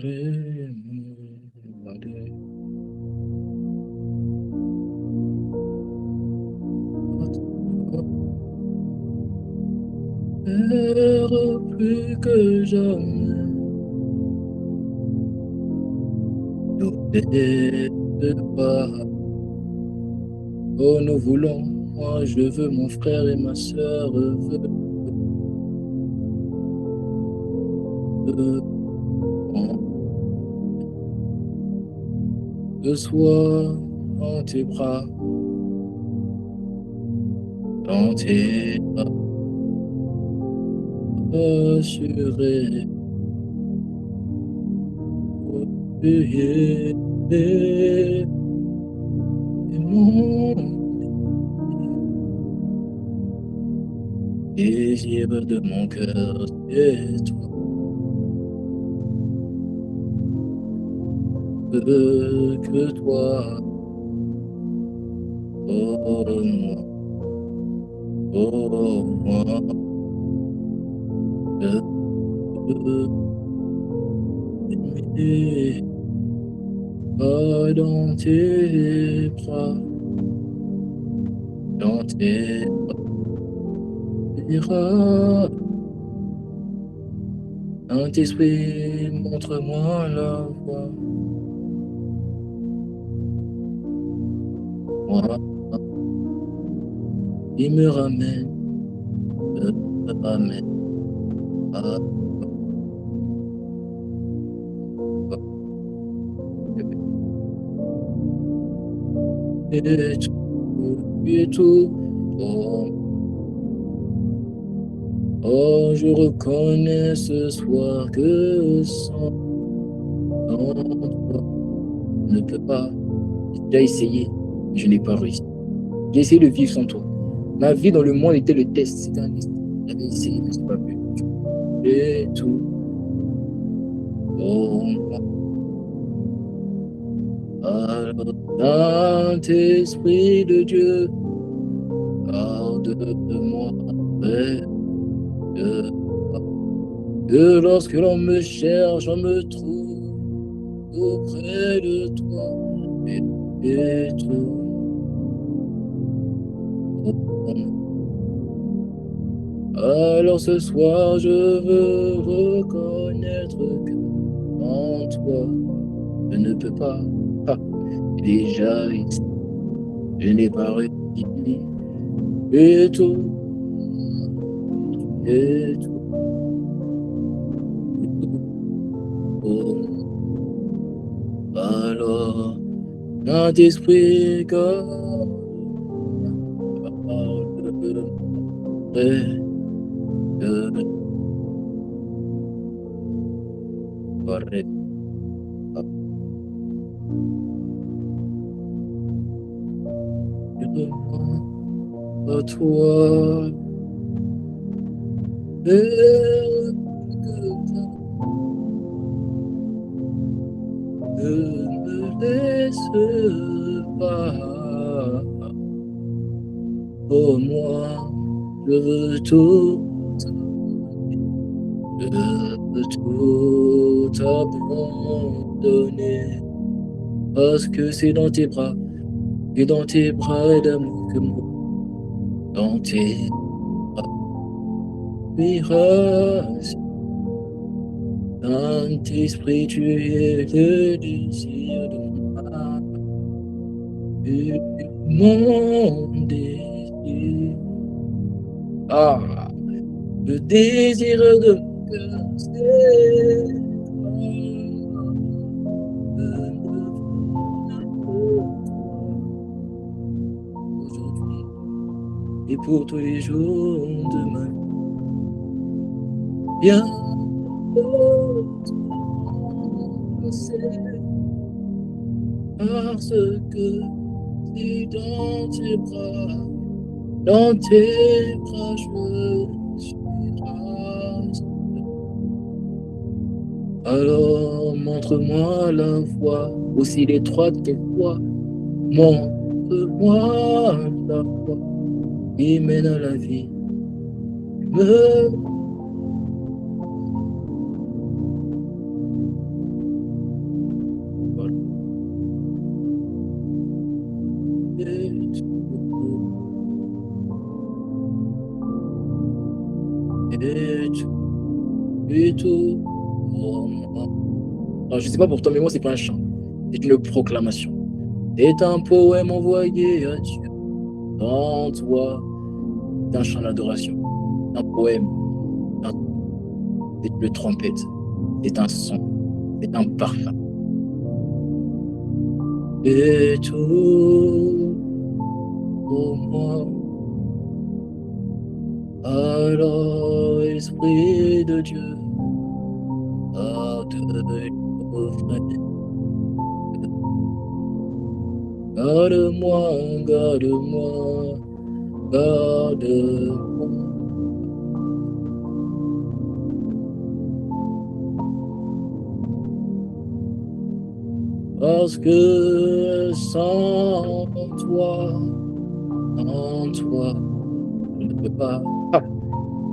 Plus que jamais, n'oubliez pas. Oh, nous voulons, moi je veux, mon frère et ma soeur veulent. Que soit dans tes bras, dans tes bras assurés, oublier et mon désir de mon cœur, c'est toi. Que toi, oh moi, oh moi, je veux aimer, pas dans tes bras, dans tes bras. Saint-Esprit, montre-moi la voie. Moi, il me ramène, me ramène à toi. Et tout, et tout. Oh, oh, je reconnais ce soir que sans toi, je ne peux pas. J'ai déjà essayé, je n'ai pas réussi. J'ai essayé de vivre sans toi. Ma vie dans le monde était le test, c'était un test. J'avais essayé, mais je n'ai pas pu. Et tout. Oh, alors, Saint-Esprit de Dieu, pardonne-moi, Père, que lorsque l'on me cherche, on me trouve auprès de toi. Et tout. Alors ce soir, je veux reconnaître que en toi, je ne peux pas. Ah, déjà ici, je n'ai pas réussi. Et tout, et tout. Oh, alors, Saint-Esprit, quand près de à toi, et que ne me laisse pas. Oh moi, je veux tout, je veux tout abandonner, parce que c'est dans tes bras, et dans tes bras d'amour que moi, dans tes bras, grâce, Saint-Esprit, tu es le désir de mon âme, et mon désir. Ah, le désir de mon cœur, c'est toi. Je ne veux que toi. Aujourd'hui et pour tous les jours de ma vie. Bien, c'est parce que si dans tes bras, je suis race. Alors montre-moi la voie, aussi l'étroite qu'elle soit. Montre-moi la voie qui mène à la vie. Me Alors, je ne sais pas pour toi, mais moi, c'est pas un chant. C'est une proclamation. C'est un poème envoyé à Dieu. Dans toi, c'est un chant d'adoration. C'est un poème. C'est une trompette. C'est un son. C'est un parfum. Et tout pour moi. Alors, Esprit de Dieu, pardonne nos frères. Garde-moi, garde-moi, garde-moi. Parce que sans toi, je ne peux pas. Ah.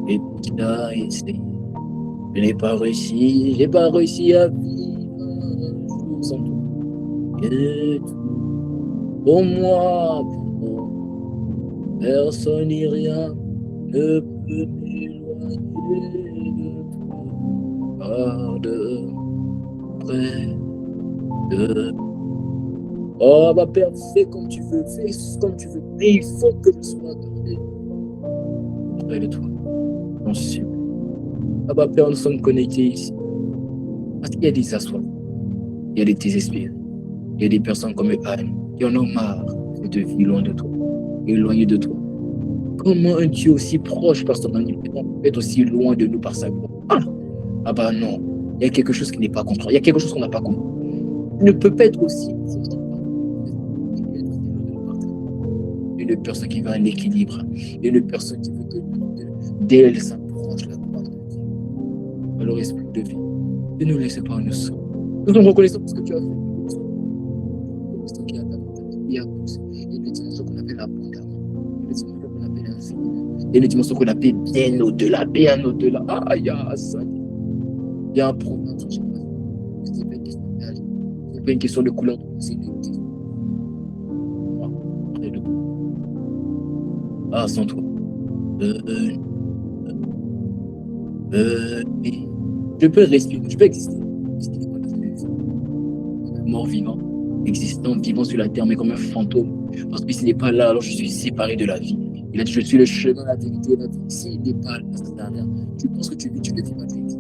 Et puis là, essayé. Je n'ai pas réussi à vivre un jour sans toi. Et tout pour moi, personne ni rien ne peut m'éloigner de toi. Garde près de. Oh, ma Père, fais comme tu veux, fais comme tu veux, mais il faut que je sois gardé près de toi. J'en suis sûr. Ah, ma Père, nous sommes connectés ici. Parce qu'il y a des assoiffés, il y a des désespérés, il y a des personnes comme Anne qui en ont marre de vivre loin de toi, éloigné de toi. Comment un Dieu aussi proche par son omnipotence peut être aussi loin de nous par sa gloire? Ah bah non, il y a quelque chose qui n'est pas compris, il y a quelque chose qu'on n'a pas compris. Il ne peut pas être aussi proche une personne qui veut un équilibre, une personne qui veut que d'elle s'approche la gloire de Dieu. Alors, esprit de vie, ne nous laissez pas nous sauver. Nous sommes reconnaissants pour ce que tu as fait. Ce qui a il y a une dimension qu'on appelle abondamment, une dimension qu'on appelle infiniment, il y a une dimension qu'on appelle bien au-delà, bien au-delà. Ah, il y a ça. Il y a un problème. Ce n'est pas une question d'âge, ce n'est pas une question de couleur, c'est une question. Ah, sans toi. Je peux respirer, je peux exister. Mort vivant, existant, vivant sur la terre, mais comme un fantôme. Parce que s'il n'est pas là, alors je suis séparé de la vie. Il a dit, je suis le chemin, la vérité et la vie. S'il n'est pas là, ça ne sert à rien. Tu penses que tu vis, tu ne vis pas, tu existes.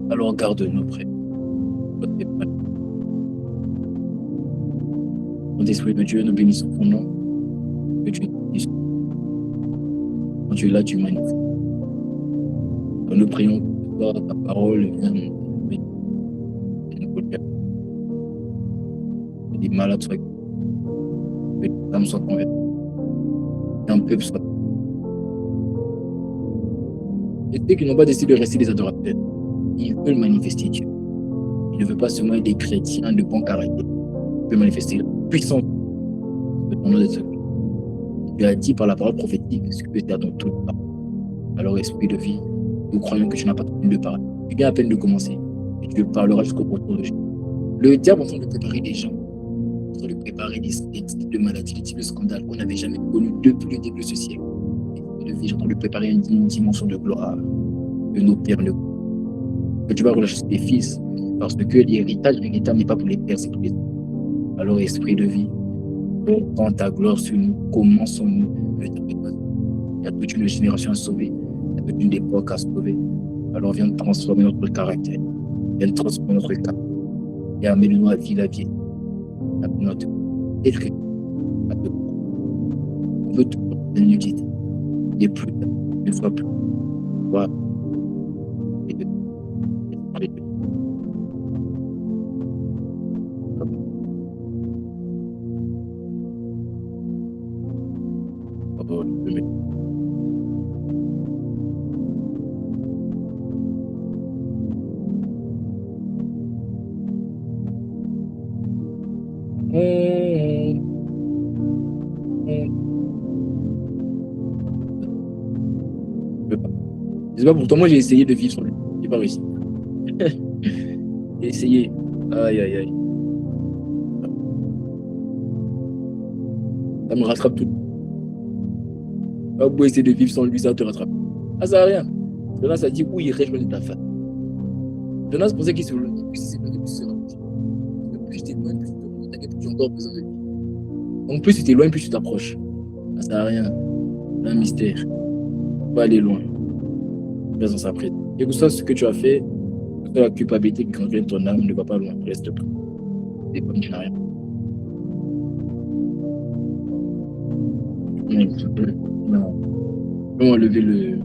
Alors garde-nous près. Mon esprit de Dieu, nous bénissons ton nom. Que tu es quand tu es là, tu manifestes. Quand nous prions pour toi, ta parole vient nous des malades soient que les âmes soient converties, qu'un peuple soit. Et ceux qui n'ont pas décidé de rester des adorateurs, ils veulent manifester Dieu. Ils ne veulent pas seulement être des chrétiens de bon caractère. Ils veulent manifester la puissance de ton nom de Dieu. Tu as dit par la parole prophétique ce que tu as dans tout le temps. Alors, esprit de vie, nous croyons que tu n'as pas fini de parler. Tu viens à peine de commencer et tu parleras jusqu'au retour de Jésus. Le diable est en train de préparer des gens, en train de préparer des types de maladies, des types de scandales qu'on n'avait jamais connus depuis le début de ce siècle. Et de vie, est en train de préparer une dimension de gloire que nos pères ne. Que tu vas relâcher tes fils, parce que l'héritage véritable n'est pas pour les pères, c'est pour les hommes. Alors, esprit de vie, prends ta gloire sur nous, commençons-nous. Il y a toute une génération à sauver, il y a toute une époque à sauver. Alors, viens transformer notre caractère, viens transformer notre cas, et amène-nous à vivre la vie. Notre écrit, on veut tout la nudité, et plus, ne sois plus. Voilà. C'est pas pourtant moi j'ai essayé de vivre sans lui. J'ai pas réussi. J'ai essayé. Aïe aïe aïe. Ça me rattrape tout. Pas beau essayer de vivre sans lui, ça te rattrape. Ah ça n'a rien. Parce que là ça dit où il rejoint ta femme. Jonas pensait qu'il s'éloignait, plus il s'éloignait, plus il se rapprochait. Plus tu t'éloignes, plus tu te rends compte que tu as encore besoin de lui. Donc plus tu t'éloignes, plus tu t'approches. Ça sert à rien. C'est un mystère. Il faut pas aller loin. Reste dans sa présence. Et que ce soit ce que tu as fait, que la culpabilité qui gangrène ton âme ne va pas loin. Reste prêt. Et comme tu n'as rien. Non. Comment lever le.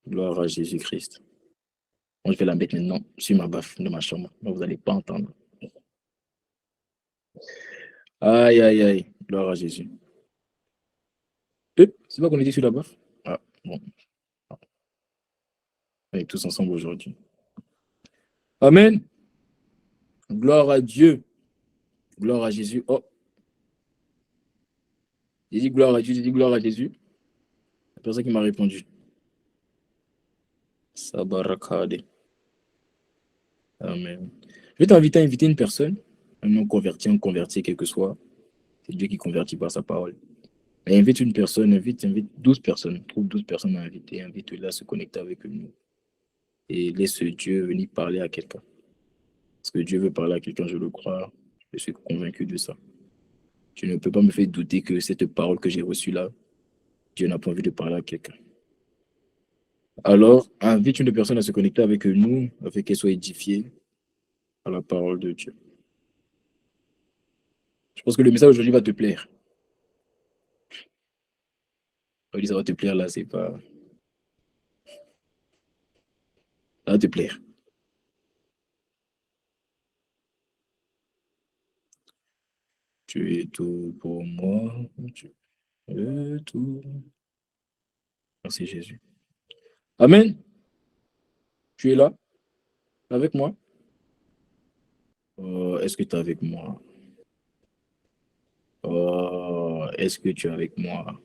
Gloire à Jésus-Christ. Moi, je vais la mettre maintenant sur ma baffe de ma chambre. Mais vous n'allez pas entendre. Aïe, aïe, aïe. Gloire à Jésus. C'est pas qu'on était sur la baffe? Ah, bon. On est tous ensemble aujourd'hui. Amen. Gloire à Dieu. Gloire à Jésus. Oh. J'ai dit gloire à Dieu, j'ai dit gloire à Jésus. La personne qui m'a répondu. Sabarakade. Amen. Je vais t'inviter à inviter une personne, un non converti, quel que soit. C'est Dieu qui convertit par sa parole. Mais invite une personne, invite 12 personnes. Trouve 12 personnes à inviter. Invite-les à se connecter avec nous. Et laisse Dieu venir parler à quelqu'un. Parce que Dieu veut parler à quelqu'un, je le crois. Je suis convaincu de ça. Tu ne peux pas me faire douter que cette parole que j'ai reçue là, Dieu n'a pas envie de parler à quelqu'un. Alors, invite une personne à se connecter avec nous, afin qu'elle soit édifiée à la parole de Dieu. Je pense que le message aujourd'hui va te plaire. Oui, ça va te plaire là, c'est pas. Ça va te plaire. Tu es tout pour moi. Tu es tout. Merci Jésus. Amen. Tu es là, avec moi. Est-ce que tu es avec moi? Est-ce que tu es avec moi?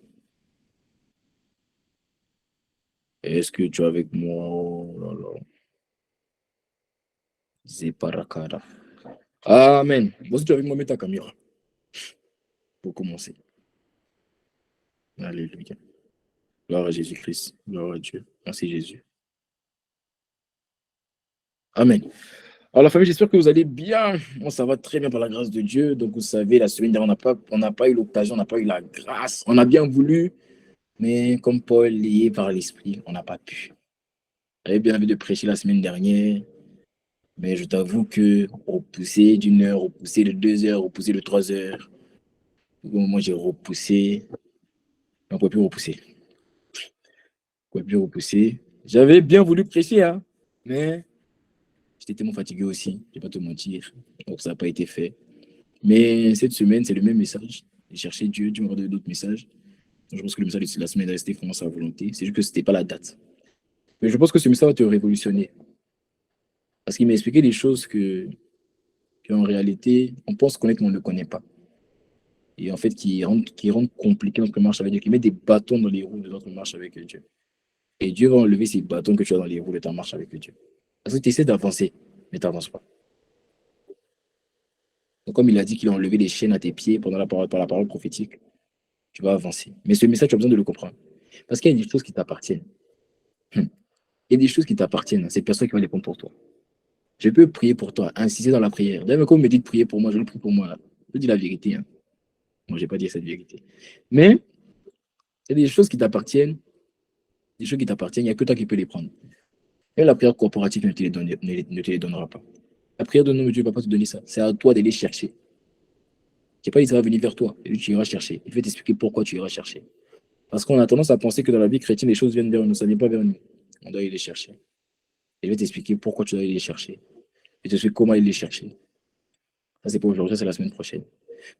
Est-ce que tu es avec moi? Oh là là. Zeparakada. Amen. Bon, si tu es avec moi, mets ta caméra. Pour commencer. Alléluia. Gloire à Jésus-Christ. Gloire à Dieu. Merci Jésus. Amen. Alors la famille, j'espère que vous allez bien. Moi, ça va très bien par la grâce de Dieu. Donc vous savez, la semaine dernière, on n'a pas eu l'occasion, on n'a pas eu la grâce. On a bien voulu, mais comme Paul, lié par l'Esprit, on n'a pas pu. J'avais bien envie de prêcher la semaine dernière, mais je t'avoue que repoussé d'une heure, repoussé de 2 heures, repoussé de 3 heures, au moment où j'ai repoussé, on ne pouvait plus repousser. On ne pouvait plus repousser. J'avais bien voulu prêcher, hein, mais j'étais tellement fatigué aussi, je ne vais pas te mentir. Donc ça n'a pas été fait. Mais cette semaine, c'est le même message. J'ai cherché Dieu, Dieu m'a donné d'autres messages. Donc, je pense que le message de la semaine est resté vraiment sa volonté. C'est juste que ce n'était pas la date. Mais je pense que ce message va te révolutionner. Parce qu'il m'a expliqué des choses qu'en réalité, on pense connaître, mais on ne connaît pas. Et en fait, qui rendent compliqué notre marche avec Dieu, qui met des bâtons dans les roues de notre marche avec Dieu. Et Dieu va enlever ces bâtons que tu as dans les roues de ta marche avec Dieu. Parce que tu essaies d'avancer, mais tu n'avances pas. Donc, comme il a dit qu'il a enlevé les chaînes à tes pieds par la parole prophétique, tu vas avancer. Mais ce message, tu as besoin de le comprendre. Parce qu'il y a des choses qui t'appartiennent. Il y a des choses qui t'appartiennent. C'est personne qui va les prendre pour toi. Je peux prier pour toi, insister dans la prière. D'ailleurs, quand on me dit de prier pour moi, je le prie pour moi. Là. Je dis la vérité. Hein. Moi, je n'ai pas dit cette vérité. Mais il y a des choses qui t'appartiennent. Des choses qui t'appartiennent, il n'y a que toi qui peux les prendre. Et la prière corporative ne te les donnera pas. La prière de nom, Dieu ne va pas te donner ça. C'est à toi d'aller chercher. Je n'ai pas dit que ça va venir vers toi. Tu iras chercher. Il va t'expliquer pourquoi tu iras chercher. Parce qu'on a tendance à penser que dans la vie chrétienne, les choses viennent vers nous. Ça ne vient pas vers nous. On doit aller les chercher. Et je vais t'expliquer pourquoi tu dois aller les chercher. Et te expliquer comment aller les chercher. Ça, c'est pas aujourd'hui, ça, c'est la semaine prochaine.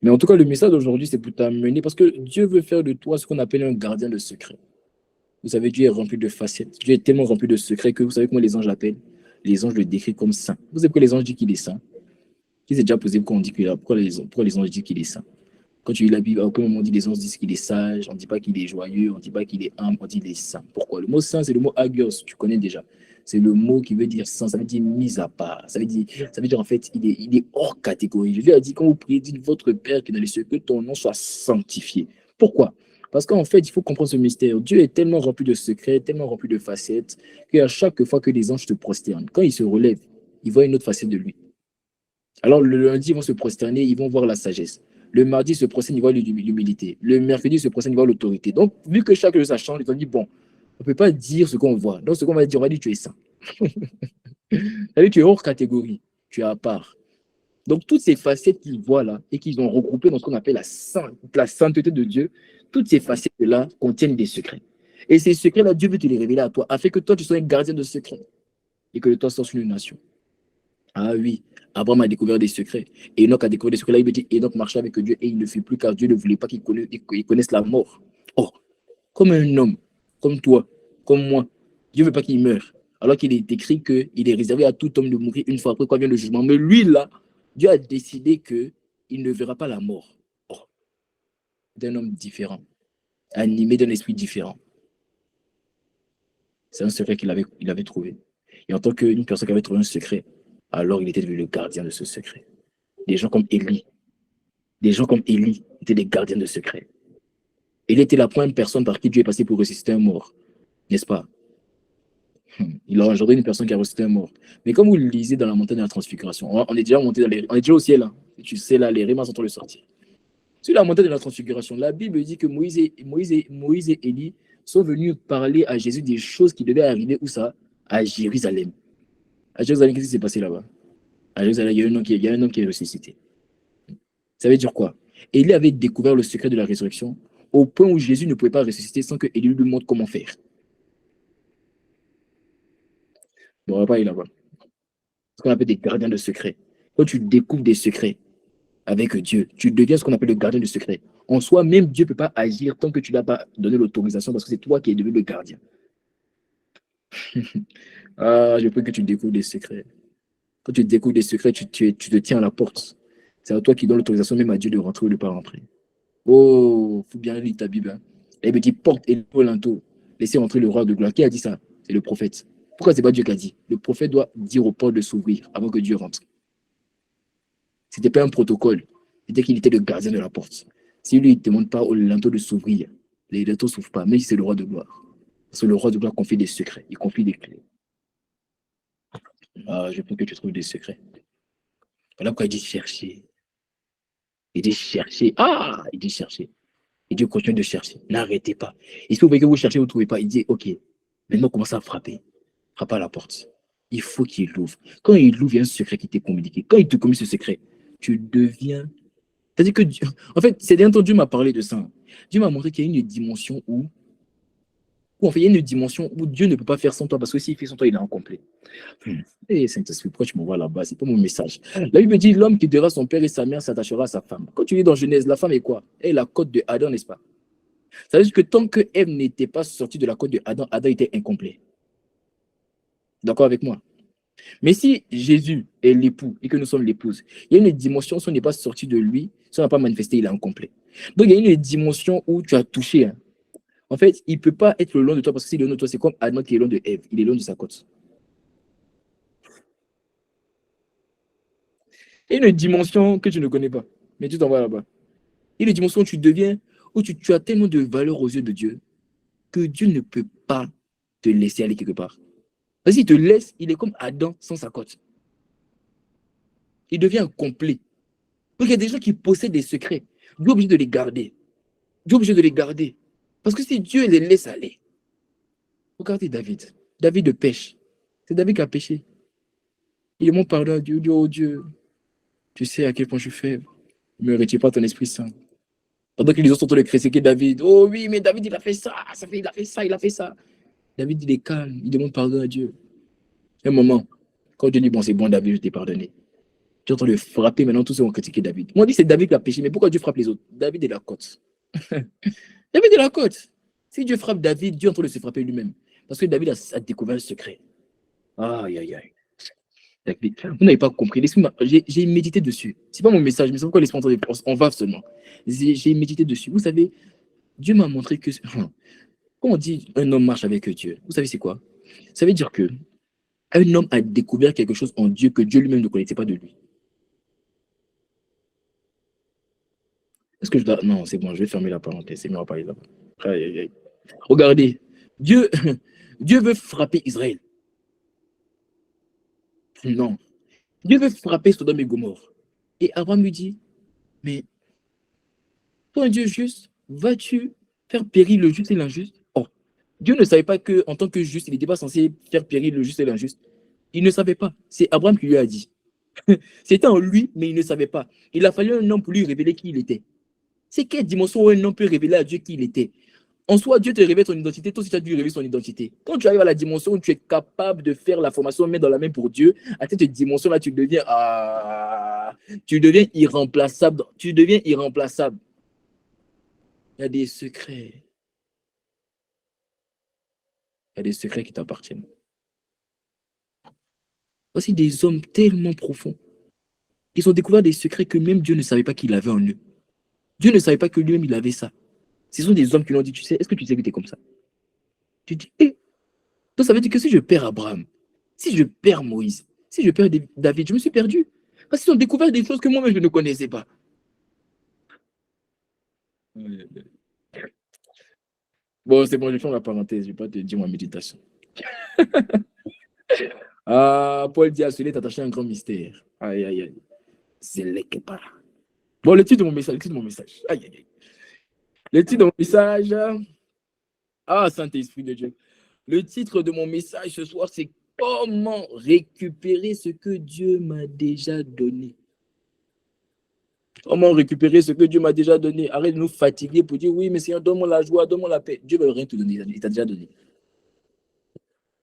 Mais en tout cas, le message d'aujourd'hui, c'est pour t'amener, parce que Dieu veut faire de toi ce qu'on appelle un gardien de secret. Vous savez, Dieu est rempli de facettes. Dieu est tellement rempli de secrets que vous savez comment les anges l'appellent. Les anges le décrivent comme saint. Vous savez pourquoi les anges disent qu'il est saint? Qui s'est déjà posé pourquoi on dit qu'il est, pourquoi les anges disent qu'il est saint? Quand tu lis la Bible, à aucun moment on dit les anges disent qu'il est sage, on ne dit pas qu'il est joyeux, on ne dit pas qu'il est humble, on dit qu'il est saint. Pourquoi? Le mot saint, c'est le mot agios, tu connais déjà. C'est le mot qui veut dire saint, ça veut dire mis à part. Ça veut dire en fait, il est hors catégorie. Jésus a dit, quand vous priez, dites votre Père qui est dans les cieux, que ton nom soit sanctifié. Pourquoi? Parce qu'en fait, il faut comprendre ce mystère. Dieu est tellement rempli de secrets, tellement rempli de facettes, qu'à chaque fois que les anges se prosternent, quand ils se relèvent, ils voient une autre facette de lui. Alors le lundi, ils vont se prosterner, ils vont voir la sagesse. Le mardi, ils se prosternent, ils voient l'humilité. Le mercredi, ils se prosternent, ils voient l'autorité. Donc, vu que chaque jour, ça change, ils ont dit, bon, on ne peut pas dire ce qu'on voit. Donc, ce qu'on va dire, on va dire, tu es saint. C'est-à-dire, tu es hors catégorie, tu es à part. Donc, toutes ces facettes qu'ils voient là et qu'ils ont regroupées dans ce qu'on appelle la sainteté de Dieu, toutes ces facettes-là contiennent des secrets. Et ces secrets-là, Dieu veut te les révéler à toi, afin que toi, tu sois un gardien de secrets et que de toi sorte une nation. Ah oui, Abraham a découvert des secrets. Enoch a découvert des secrets. Là, il me dit, Enoch marchait avec Dieu et il ne fut plus car Dieu ne voulait pas qu'il connaisse la mort. Oh, comme un homme, comme toi, comme moi, Dieu ne veut pas qu'il meure. Alors qu'il est écrit qu'il est réservé à tout homme de mourir une fois après quoi vient le jugement. Mais lui, là, Dieu a décidé qu'il ne verra pas la mort. Oh, d'un homme différent, animé d'un esprit différent. C'est un secret il avait trouvé. Et en tant qu'une personne qui avait trouvé un secret, alors il était devenu le gardien de ce secret. Des gens comme Élie. Des gens comme Élie étaient des gardiens de secret. Élie était la première personne par qui Dieu est passé pour ressusciter un mort, n'est-ce pas? Il a engendré une personne qui a ressuscité un mort. Mais comme vous le lisez dans la montagne de la transfiguration, on est déjà monté on est déjà au ciel. Hein. Tu sais là, les rimas sont en train de sortir. Sur la montagne de la transfiguration, la Bible dit que Moïse et Élie sont venus parler à Jésus des choses qui devaient arriver où ça? À Jérusalem. À Jérusalem, qu'est-ce qui s'est passé là-bas? À Jérusalem, il y a un homme qui est ressuscité. Ça veut dire quoi? Élie avait découvert le secret de la résurrection au point où Jésus ne pouvait pas ressusciter sans que Élie lui montre comment faire. On va pas aller là-bas. Ce qu'on appelle des gardiens de secrets. Quand tu découvres des secrets avec Dieu, tu deviens ce qu'on appelle le gardien de secret. En soi, même Dieu ne peut pas agir tant que tu n'as pas donné l'autorisation parce que c'est toi qui es devenu le gardien. Ah, je prie que tu découvres des secrets. Quand tu découvres des secrets, tu te tiens à la porte. C'est à toi qui donne l'autorisation même à Dieu de rentrer ou de ne pas rentrer. Oh, il faut bien lire ta Bible. Hein. Elle me dit porte et linteau. Laissez entrer le roi de gloire. Qui a dit ça? C'est le prophète. Pourquoi c'est pas Dieu qui a dit? Le prophète doit dire aux portes de s'ouvrir avant que Dieu rentre. C'était pas un protocole. C'était qu'il était le gardien de la porte. Si lui, il ne demande pas au linteau de s'ouvrir, les linteaux ne s'ouvrent pas, même si c'est le roi de gloire. Parce que le roi de gloire confie des secrets. Il confie des clés. Ah, je peux que tu trouves des secrets. Voilà pourquoi il dit chercher. Il dit chercher. Ah, il dit chercher. Et Dieu continue de chercher. N'arrêtez pas. Et si vous voyez que vous cherchez, vous ne trouvez pas, il dit, OK, maintenant commencez à frapper. Frappe à la porte. Il faut qu'il l'ouvre. Quand il l'ouvre, il y a un secret qui t'est communiqué. Quand il te communique ce secret, tu deviens. C'est-à-dire que, en fait, c'est bientôt Dieu m'a parlé de ça. Dieu m'a montré qu'il y a une dimension où, en fait, il y a une dimension où Dieu ne peut pas faire sans toi parce que s'il fait sans toi, il est incomplet. Et Saint-Esprit, pourquoi tu m'envoies là-bas? C'est pas mon message. La Bible dit l'homme qui quittera son père et sa mère s'attachera à sa femme. Quand tu lis dans Genèse, la femme est quoi? Elle est la côte de Adam, n'est-ce pas? Ça veut dire que tant que Ève n'était pas sortie de la côte de Adam, Adam était incomplet. D'accord avec moi? Mais si Jésus est l'époux et que nous sommes l'épouse, il y a une dimension, si on n'est pas sorti de lui, si on n'a pas manifesté, il est incomplet. Donc il y a une dimension où tu as touché. Hein. En fait, il ne peut pas être le long de toi parce que s'il est le long de toi, c'est comme Adam qui est le long de Ève. Il est le long de sa côte. Il y a une dimension que tu ne connais pas, mais tu t'en vas là-bas. Il y a une dimension où tu deviens, où tu as tellement de valeur aux yeux de Dieu que Dieu ne peut pas te laisser aller quelque part. Parce qu'il te laisse, il est comme Adam sans sa côte. Il devient complet. Donc il y a des gens qui possèdent des secrets. Dieu est obligé de les garder. Dieu est obligé de les garder. Parce que si Dieu les laisse aller, regardez David. David pêche. C'est David qui a péché. Il demande pardon à Dieu. Il dit, oh Dieu, tu sais à quel point je suis faible. Ne me retire pas ton Esprit Saint. Pendant que les autres sont en train de critiquer David. Oh oui, mais David, il a fait ça. Il a fait ça, il a fait ça. David, il est calme. Il demande pardon à Dieu. Un moment, quand Dieu dit, bon, c'est bon, David, je t'ai pardonné. Tu es en train de frapper maintenant, tous ceux qui ont critiqué David. Moi, on dit c'est David qui a péché, mais pourquoi Dieu frappe les autres? David est la côte. David est la côte. Si Dieu frappe David, Dieu est en train de se frapper lui-même. Parce que David a découvert le secret. Aïe, aïe, aïe. Vous n'avez pas compris. J'ai médité dessus. C'est pas mon message, mais c'est pourquoi l'esprit on va seulement. J'ai médité dessus. Vous savez, Dieu m'a montré que quand on dit un homme marche avec Dieu, vous savez c'est quoi? Ça veut dire que un homme a découvert quelque chose en Dieu que Dieu lui-même ne connaissait pas de lui. Est-ce que je dois... Non, c'est bon, je vais fermer la parenthèse. C'est mieux à parler là-bas. Aïe, aïe, aïe. Regardez, Dieu, Dieu veut frapper Israël. Non. Dieu veut frapper Sodome et Gomorrhe. Et Abraham lui dit, mais toi, un Dieu juste, vas-tu faire périr le juste et l'injuste? Oh, Dieu ne savait pas qu'en tant que juste, il n'était pas censé faire périr le juste et l'injuste. Il ne savait pas. C'est Abraham qui lui a dit. C'était en lui, mais il ne savait pas. Il a fallu un homme pour lui révéler qui il était. C'est quelle dimension où un homme peut révéler à Dieu qui il était? En soi, Dieu te révèle ton identité, toi aussi tu as dû révéler son identité. Quand tu arrives à la dimension où tu es capable de faire la formation main dans la main pour Dieu, à cette dimension-là, tu deviens irremplaçable. Tu deviens irremplaçable. Il y a des secrets. Il y a des secrets qui t'appartiennent. Aussi des hommes tellement profonds. Ils ont découvert des secrets que même Dieu ne savait pas qu'il avait en eux. Dieu ne savait pas que lui-même il avait ça. Ce sont des hommes qui lui ont dit, tu sais, est-ce que tu sais que tu es comme ça? Tu dis, donc ça veut dire que si je perds Abraham, si je perds Moïse, si je perds David, je me suis perdu. Parce qu'ils ont découvert des choses que moi-même je ne connaissais pas. Bon, c'est bon, je ferme la parenthèse, je ne vais pas te dire ma méditation. Ah, Paul dit à celui t'attacher à un grand mystère. Aïe, aïe, aïe. C'est pas. Bon, le titre de mon message, le titre de mon message. Aïe, aïe, aïe. Le titre de mon message. Ah, Saint-Esprit de Dieu. Le titre de mon message ce soir, c'est comment récupérer ce que Dieu m'a déjà donné. Comment récupérer ce que Dieu m'a déjà donné? Arrête de nous fatiguer pour dire oui, mais Seigneur, donne-moi la joie, donne-moi la paix. Dieu ne veut rien te donner, il t'a déjà donné.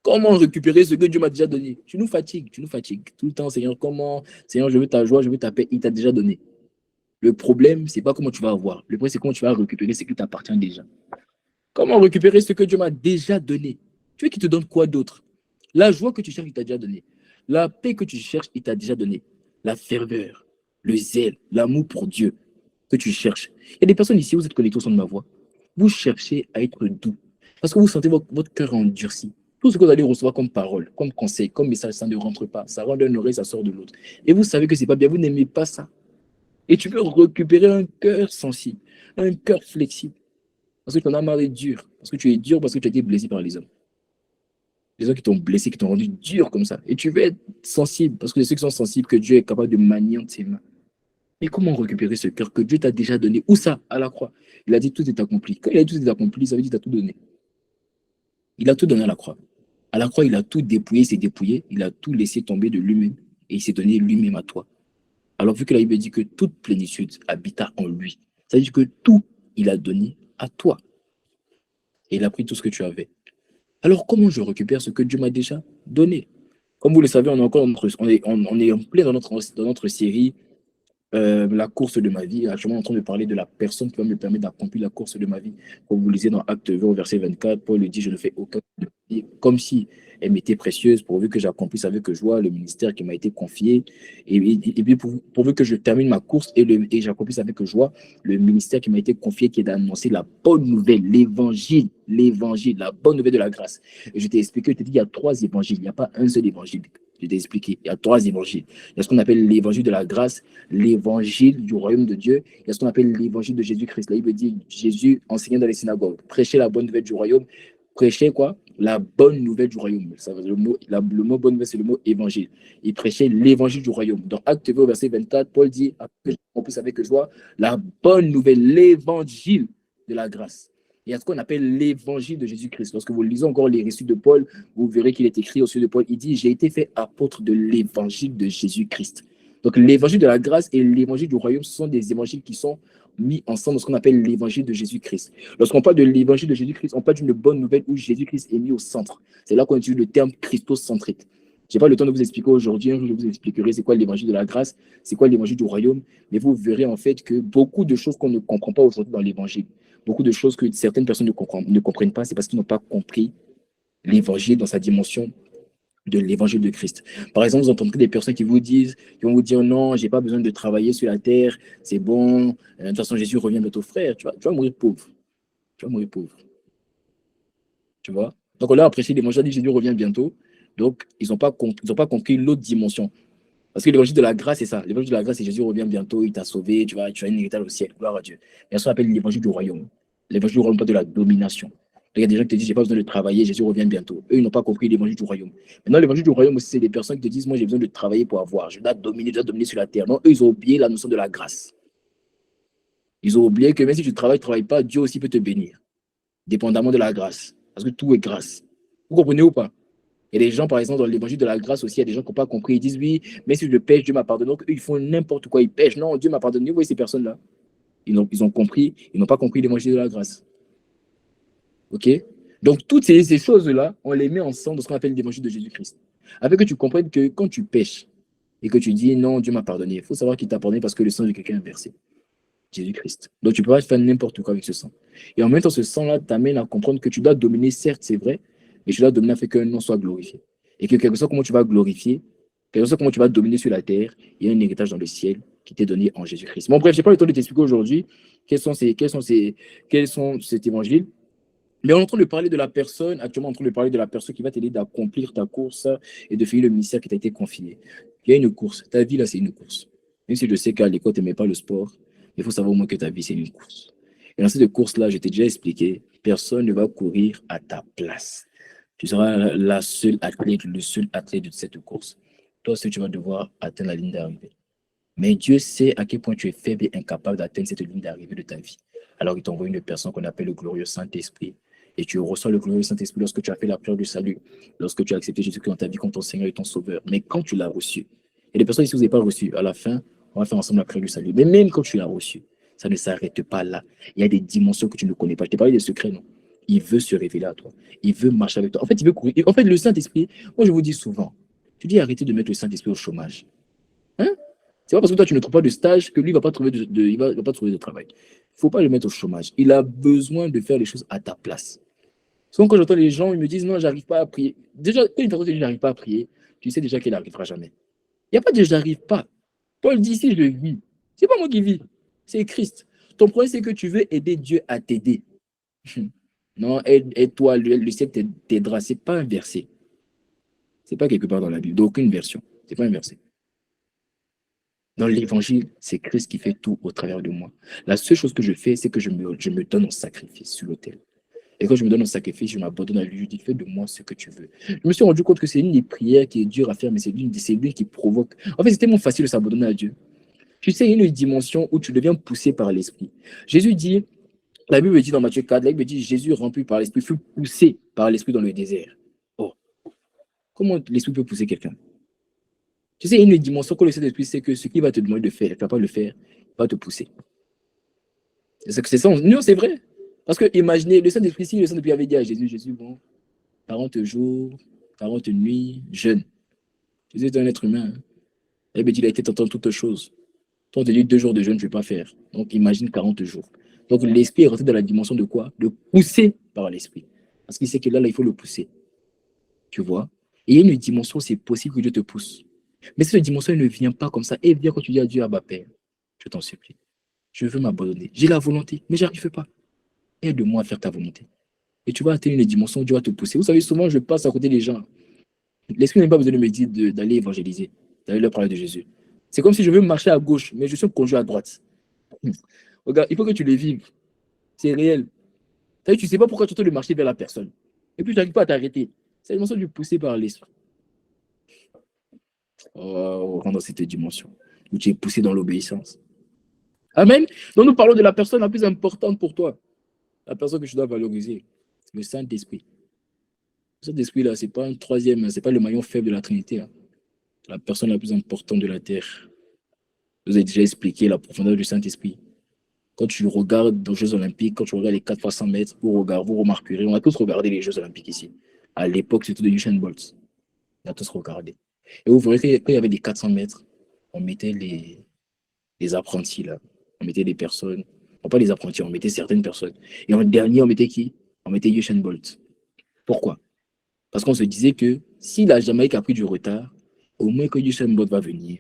Comment récupérer ce que Dieu m'a déjà donné? Tu nous fatigues. Tout le temps, Seigneur, comment? Seigneur, je veux ta joie, je veux ta paix, il t'a déjà donné. Le problème, c'est pas comment tu vas avoir. Le problème, c'est comment tu vas récupérer ce qui t'appartient déjà. Comment récupérer ce que Dieu m'a déjà donné? Tu veux qu'il te donne quoi d'autre? La joie que tu cherches, il t'a déjà donné. La paix que tu cherches, il t'a déjà donné. La ferveur, le zèle, l'amour pour Dieu que tu cherches. Il y a des personnes ici, vous êtes connectés au son de ma voix. Vous cherchez à être doux. Parce que vous sentez votre cœur endurci. Tout ce que vous allez recevoir comme parole, comme conseil, comme message, ça ne rentre pas. Ça rentre d'une oreille, ça sort de l'autre. Et vous savez que ce n'est pas bien. Vous n'aimez pas ça. Et tu veux récupérer un cœur sensible, un cœur flexible. Parce que tu en as marre d'être dur. Parce que tu es dur, parce que tu as été blessé par les hommes. Les hommes qui t'ont blessé, qui t'ont rendu dur comme ça. Et tu veux être sensible, parce que c'est ceux qui sont sensibles que Dieu est capable de manier entre ses mains. Mais comment récupérer ce cœur que Dieu t'a déjà donné? Où ça? À la croix. Il a dit tout est accompli. Quand il a dit tout est accompli, ça veut dire qu'il t'a tout donné. Il a tout donné à la croix. À la croix, il a tout dépouillé, il s'est dépouillé, il a tout laissé tomber de lui-même et il s'est donné lui-même à toi. Alors, vu que la Bible dit que toute plénitude habita en lui, ça veut dire que tout, il a donné à toi. Et il a pris tout ce que tu avais. Alors, comment je récupère ce que Dieu m'a déjà donné? Comme vous le savez, on est en plein dans notre série la course de ma vie. Actuellement, en train de parler de la personne qui va me permettre d'accomplir la course de ma vie. Comme vous le lisez dans Acte 20, au verset 24, Paul le dit, je ne fais aucun de ma vie, comme si elle m'était précieuse, pourvu que j'accomplisse avec joie le ministère qui m'a été confié, et puis pourvu que je termine ma course et j'accomplisse avec joie le ministère qui m'a été confié, qui est d'annoncer la bonne nouvelle, l'évangile, la bonne nouvelle de la grâce. Et je t'ai expliqué, je t'ai dit, il y a 3 évangiles, il n'y a pas un seul évangile. Je t'ai expliqué, il y a 3 évangiles. Il y a ce qu'on appelle l'évangile de la grâce, l'évangile du royaume de Dieu. Il y a ce qu'on appelle l'évangile de Jésus-Christ. Là, il veut dire Jésus enseignant dans les synagogues, prêcher la bonne nouvelle du royaume. Prêcher quoi? La bonne nouvelle du royaume. Ça, le mot bonne nouvelle, c'est le mot évangile. Il prêchait l'évangile du royaume. Dans Acte 20, verset 24, Paul dit, en plus avec joie, la bonne nouvelle, l'évangile de la grâce. Il y a ce qu'on appelle l'évangile de Jésus-Christ. Lorsque vous lisez encore les récits de Paul, vous verrez qu'il est écrit au sujet de Paul, il dit, j'ai été fait apôtre de l'évangile de Jésus-Christ. Donc l'évangile de la grâce et l'évangile du royaume, ce sont des évangiles qui sont mis ensemble dans ce qu'on appelle l'évangile de Jésus-Christ. Lorsqu'on parle de l'évangile de Jésus-Christ, on parle d'une bonne nouvelle où Jésus-Christ est mis au centre. C'est là qu'on utilise le terme christocentrique. Je n'ai pas le temps de vous expliquer aujourd'hui, je vous expliquerai c'est quoi l'évangile de la grâce, c'est quoi l'évangile du royaume, mais vous verrez en fait que beaucoup de choses qu'on ne comprend pas aujourd'hui dans l'évangile, beaucoup de choses que certaines personnes ne comprennent pas, c'est parce qu'ils n'ont pas compris l'évangile dans sa dimension de l'évangile de Christ. Par exemple, vous entendrez des personnes qui vont vous dire non, j'ai pas besoin de travailler sur la terre, c'est bon, de toute façon Jésus revient bientôt, frère, tu vas mourir pauvre. Tu vas mourir pauvre. Tu vois? Donc on a apprécié l'évangile, dit Jésus revient bientôt. Donc ils n'ont pas compris l'autre dimension. Parce que l'évangile de la grâce, c'est ça. L'évangile de la grâce, c'est Jésus revient bientôt, il t'a sauvé, tu as une héritage au ciel, gloire à Dieu. Et ça, on appelle l'évangile du royaume. L'évangile du royaume, pas de la domination. Il y a des gens qui te disent, j'ai pas besoin de travailler, Jésus revient bientôt. Eux, ils n'ont pas compris l'évangile du royaume. Maintenant, l'évangile du royaume aussi, c'est des personnes qui te disent, moi, j'ai besoin de travailler pour avoir. Je dois dominer sur la terre. Non, eux, ils ont oublié la notion de la grâce. Ils ont oublié que même si tu travailles, pas, Dieu aussi peut te bénir, dépendamment de la grâce. Parce que tout est grâce. Vous comprenez ou pas? Et les gens, par exemple, dans l'évangile de la grâce aussi, il y a des gens qui n'ont pas compris. Ils disent, oui, mais si je pêche, Dieu m'a pardonné. Donc, eux, ils font n'importe quoi. Ils pêchent. Non, Dieu m'a pardonné. Vous voyez ces personnes-là? Ils ont compris. Ils n'ont pas compris l'évangile de la grâce. OK? Donc, toutes ces choses-là, on les met ensemble dans ce qu'on appelle l'évangile de Jésus-Christ. Avec que tu comprennes que quand tu pêches et que tu dis, non, Dieu m'a pardonné, il faut savoir qu'il t'a pardonné parce que le sang de quelqu'un est versé. Jésus-Christ. Donc, tu peux pas faire n'importe quoi avec ce sang. Et en même temps, ce sang-là t'amène à comprendre que tu dois dominer, certes, c'est vrai, mais tu dois dominer afin qu'un nom soit glorifié. Et que, quel que soit comment tu vas glorifier, quel que soit comment tu vas dominer sur la terre, il y a un héritage dans le ciel qui t'est donné en Jésus-Christ. Bon, bref, je n'ai pas le temps de t'expliquer aujourd'hui quels sont cet évangile. Mais on est en train de parler de la personne, actuellement, on est en train de parler de la personne qui va t'aider d'accomplir ta course et de finir le ministère qui t'a été confié. Il y a une course. Ta vie, là, c'est une course. Même si je sais qu'à l'école, tu n'aimais pas le sport, il faut savoir au moins que ta vie, c'est une course. Et dans cette course-là, je t'ai déjà expliqué, personne ne va courir à ta place. Tu seras la seule athlète, le seul athlète de cette course. Toi aussi, tu vas devoir atteindre la ligne d'arrivée. Mais Dieu sait à quel point tu es faible et incapable d'atteindre cette ligne d'arrivée de ta vie. Alors, il t'envoie une personne qu'on appelle le glorieux Saint-Esprit. Et tu reçois le glorieux Saint-Esprit lorsque tu as fait la prière du salut, lorsque tu as accepté Jésus-Christ dans ta vie comme ton Seigneur et ton Sauveur. Mais quand tu l'as reçu, et les personnes ici, vous n'avez pas reçu, à la fin, on va faire ensemble la prière du salut. Mais même quand tu l'as reçu, ça ne s'arrête pas là. Il y a des dimensions que tu ne connais pas. Je t'ai parlé des secrets, non? Il veut se révéler à toi. Il veut marcher avec toi. En fait, il veut courir. En fait, le Saint-Esprit, moi, je vous dis souvent, tu dis arrêtez de mettre le Saint-Esprit au chômage. Hein? C'est pas parce que toi, tu ne trouves pas de stage que lui ne va pas trouver il va pas trouver de travail. Il ne faut pas le mettre au chômage. Il a besoin de faire les choses à ta place. Souvent, quand j'entends les gens, ils me disent non, j'arrive pas à prier. Déjà, quand une personne dit j'arrive pas à prier, tu sais déjà qu'elle n'arrivera jamais. Il n'y a pas de j'arrive pas. Paul dit si je vis. C'est pas moi qui vis, c'est Christ. Ton problème, c'est que tu veux aider Dieu à t'aider. Non, aide-toi, le ciel t'aidera. Ce n'est pas un verset. Ce n'est pas quelque part dans la Bible, d'aucune version. Ce n'est pas un verset. Dans l'évangile, c'est Christ qui fait tout au travers de moi. La seule chose que je fais, c'est que je me donne en sacrifice sur l'autel. Et quand je me donne en sacrifice, je m'abandonne à lui, je dis, fais de moi ce que tu veux. Je me suis rendu compte que c'est une des prières qui est dure à faire, mais c'est lui qui provoque. En fait, c'est tellement facile de s'abandonner à Dieu. Tu sais, il y a une dimension où tu deviens poussé par l'esprit. Jésus dit, la Bible dit dans Matthieu 4, la Bible dit, Jésus rempli par l'esprit fut poussé par l'esprit dans le désert. Oh, comment l'esprit peut pousser quelqu'un? Tu sais, il y a une dimension que le Saint-Esprit sait que ce qu'il va te demander de faire, tu ne vas pas le faire, il va te pousser. C'est ça, non, c'est vrai. Parce que imaginez, le Saint-Esprit, si le Saint-Esprit avait dit à Jésus, Jésus, bon, 40 jours, 40 nuits, jeûne. Jésus est un être humain. Hein. Eh bien, il a été tentant de toutes choses. Toi, on te dit 2 jours de jeûne, je ne vais pas faire. Donc, imagine 40 jours. Donc, l'esprit est rentré dans la dimension de quoi? De pousser par l'esprit. Parce qu'il sait que là, il faut le pousser. Tu vois? Et il y a une dimension, c'est possible que Dieu te pousse. Mais cette dimension, elle ne vient pas comme ça. Elle vient quand tu dis à Dieu, ah bah Père, je t'en supplie. Je veux m'abandonner. J'ai la volonté, mais je n'arrive pas. Aide-moi à faire ta volonté. Et tu vas atteindre une dimension où Dieu va te pousser. Vous savez, souvent, je passe à côté des gens. L'esprit n'a pas besoin de me dire d'aller évangéliser, d'aller leur parler de Jésus. C'est comme si je veux marcher à gauche, mais je suis conduit à droite. Regarde, il faut que tu les vives. C'est réel. Tu ne sais pas pourquoi tu es en train de marcher vers la personne. Et puis, tu n'arrives pas à t'arrêter. C'est la dimension du pousser par l'esprit. Oh, on rentre dans cette dimension où tu es poussé dans l'obéissance. Amen. Donc, nous parlons de la personne la plus importante pour toi. La personne que tu dois valoriser. Le Saint-Esprit. Le Saint-Esprit, là, ce n'est pas un troisième, ce n'est pas le maillon faible de la Trinité. Hein. La personne la plus importante de la terre. Je vous ai déjà expliqué la profondeur du Saint-Esprit. Quand tu regardes aux Jeux Olympiques, quand tu regardes les 4 fois 100 mètres, vous remarquerez, on a tous regardé les Jeux Olympiques ici. À l'époque, c'était de Usain Bolt. On a tous regardé. Et vous verrez que quand il y avait des 400 mètres, on mettait les apprentis là. On mettait des personnes. Non, pas les apprentis, on mettait certaines personnes. Et en dernier, on mettait qui? On mettait Usain Bolt. Pourquoi? Parce qu'on se disait que si la Jamaïque a pris du retard, au moins que Usain Bolt va venir,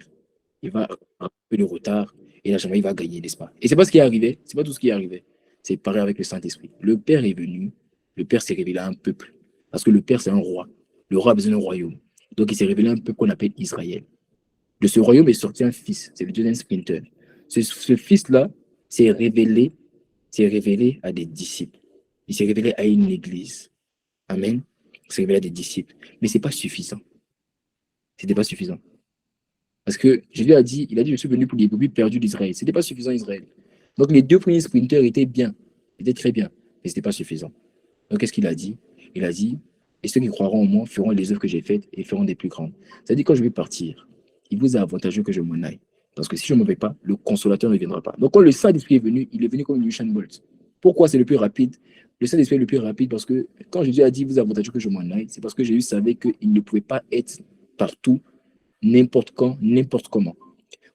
il va rattraper le retard et la Jamaïque va gagner, n'est-ce pas? Et c'est pas ce qui est arrivé, c'est pas tout ce qui est arrivé. C'est pareil avec le Saint-Esprit. Le Père est venu, le Père s'est révélé à un peuple. Parce que le Père, c'est un roi. Le roi a besoin d'un royaume. Donc il s'est révélé à un peuple qu'on appelle Israël. De ce royaume est sorti un fils, c'est le deuxième sprinter. Ce fils-là s'est révélé s'est révélé à des disciples. Il s'est révélé à une église. Amen. Il s'est révélé à des disciples. Mais ce n'est pas suffisant. Ce n'était pas suffisant. Parce que Jésus a dit, il a dit, je suis venu pour les brebis perdues d'Israël. Ce n'était pas suffisant, Israël. Donc les deux premiers sprinteurs étaient bien, étaient très bien, mais ce n'était pas suffisant. Donc qu'est-ce qu'il a dit? Il a dit, et ceux qui croiront en moi feront les œuvres que j'ai faites et feront des plus grandes. C'est-à-dire quand je vais partir, il vous est avantageux que je m'en aille. Parce que si je ne m'en vais pas, le consolateur ne viendra pas. Donc quand le Saint-Esprit est venu, il est venu comme une Usain Bolt. Pourquoi c'est le plus rapide? Le Saint-Esprit est le plus rapide parce que quand Jésus a dit, vous est avantageux que je m'en aille, c'est parce que Jésus savait qu'il ne pouvait pas être partout, n'importe quand, n'importe comment.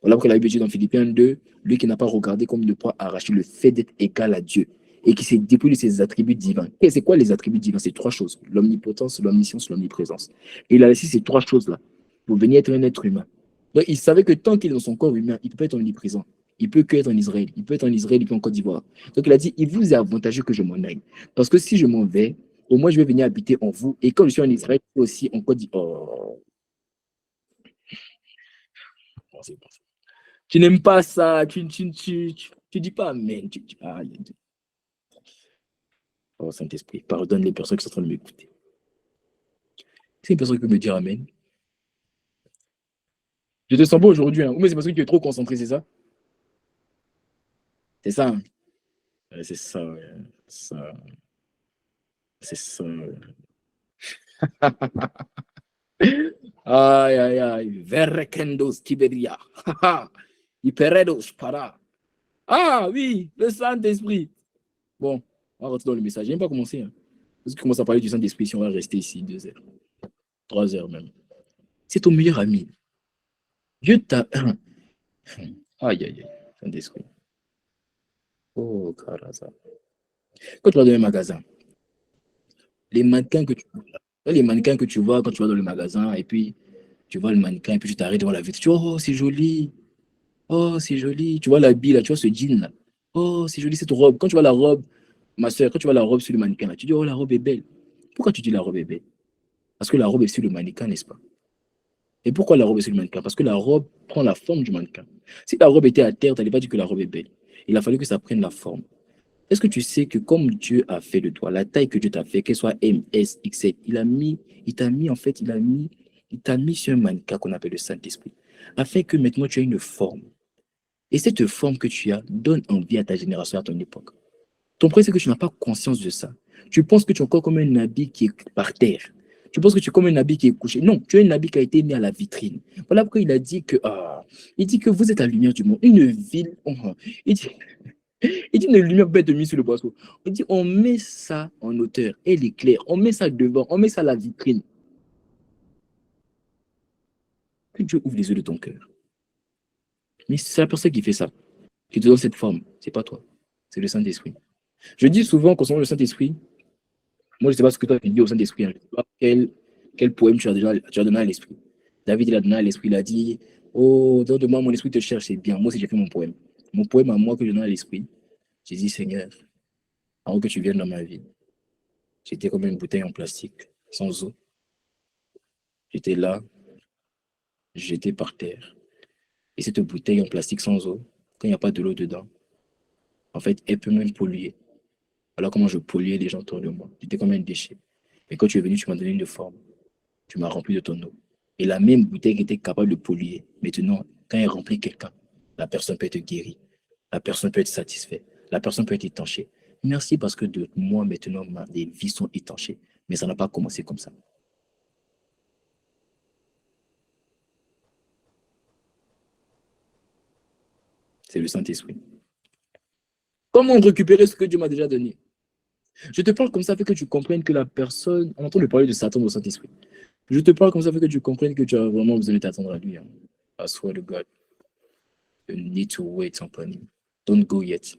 Voilà pourquoi la Bible dit dans Philippiens 2, lui qui n'a pas regardé comme de poids arracher le fait d'être égal à Dieu et qui s'est dépouillé de ses attributs divins. Et c'est quoi les attributs divins? C'est trois choses: l'omnipotence, l'omniscience, l'omniprésence. Et il a laissé ces trois choses-là pour venir être un être humain. Donc il savait que tant qu'il est dans son corps humain, il peut être omniprésent. Il peut que être en Israël. Il peut être en Israël, il peut en Côte d'Ivoire. Donc il a dit, il vous est avantageux que je m'en aille. Parce que si je m'en vais, au moins je vais venir habiter en vous. Et quand je suis en Israël, je suis aussi en Côte d'Ivoire. Oh. Bon, c'est bon. Tu n'aimes pas ça, tu dis pas amen. Tu dis pas. Oh Saint-Esprit, pardonne les personnes qui sont en train de m'écouter. C'est une personne qui peut me dire amen. Je te sens bon aujourd'hui, hein. Ou mais c'est parce que tu es trop concentré, c'est ça? C'est ça, hein? Ouais, c'est ça, ouais. Ça, c'est ça. Ouais. Aïe, aïe, aïe. Verrekendos Tiberia. Hyperedos para. Ah oui, le Saint-Esprit. Bon, on va rentrer dans le message. Je n'ai pas commencé, hein. Parce que commence à parler du Saint-Esprit, si on va rester ici 2 heures, 3 heures même. C'est ton meilleur ami. Dieu t'a. Aïe, aïe, aïe. Saint-Esprit. Oh, Karaza. Quand tu vas dans un magasin, les mannequins que tu vois, les mannequins que tu vois quand tu vas dans le magasin, et puis tu vois le mannequin, et puis tu t'arrêtes devant la vitre, tu vois, oh, c'est joli. Oh, c'est joli. Tu vois l'habit là, tu vois ce jean là. Oh, c'est joli cette robe. Quand tu vois la robe, ma soeur, quand tu vois la robe sur le mannequin là, tu dis, oh, la robe est belle. Pourquoi tu dis la robe est belle? Parce que la robe est sur le mannequin, n'est-ce pas? Et pourquoi la robe est sur le mannequin? Parce que la robe prend la forme du mannequin. Si la robe était à terre, tu n'allais pas dire que la robe est belle. Il a fallu que ça prenne la forme. Est-ce que tu sais que comme Dieu a fait de toi, la taille que Dieu t'a fait, qu'elle soit M, S, XL, il t'a mis, en fait, il t'a mis sur un mannequin qu'on appelle le Saint-Esprit, afin que maintenant tu aies une forme. Et cette forme que tu as donne envie à ta génération, à ton époque. Ton problème, c'est que tu n'as pas conscience de ça. Tu penses que tu es encore comme un habit qui est par terre. Tu penses que tu es comme un habit qui est couché. Non, tu es un habit qui a été mis à la vitrine. Voilà pourquoi il a dit que, il dit que vous êtes la lumière du monde. Une ville, il dit, il dit une lumière bête de mise sur le boisseau. Il dit, on met ça en hauteur, elle éclaire, on met ça devant, on met ça à la vitrine. Que Dieu ouvre les yeux de ton cœur. Mais c'est la personne qui fait ça, qui te donne cette forme. C'est pas toi, c'est le Saint-Esprit. Je dis souvent, concernant le Saint-Esprit, moi je ne sais pas ce que toi tu dis au Saint-Esprit, hein. Je ne sais pas quel poème tu as donné à l'Esprit. David, il a donné à l'Esprit, il a dit, oh, dans de moi, mon esprit te cherche, c'est bien. Moi aussi, j'ai fait mon poème. Mon poème à moi que je donne à l'Esprit, j'ai dit, Seigneur, avant que tu viennes dans ma vie, j'étais comme une bouteille en plastique, sans eau. J'étais là, j'étais par terre. Et cette bouteille en plastique sans eau, quand il n'y a pas de l'eau dedans, en fait, elle peut même polluer. Alors comment je polluais les gens autour de moi? J'étais comme un déchet. Mais quand tu es venu, tu m'as donné une forme. Tu m'as rempli de ton eau. Et la même bouteille qui était capable de polluer, maintenant, quand elle remplit quelqu'un, la personne peut être guérie. La personne peut être satisfaite. La personne peut être étanchée. Merci parce que de moi, maintenant, les vies sont étanchées. Mais ça n'a pas commencé comme ça. C'est le Saint-Esprit. Comment récupérer ce que Dieu m'a déjà donné? Je te parle comme ça fait que tu comprennes que la personne, on entend le parler de Satan au Saint-Esprit. Je te parle comme ça fait que tu comprennes que tu as vraiment besoin de t'attendre à lui, hein. I swear to God. You need to wait upon him. Don't go yet.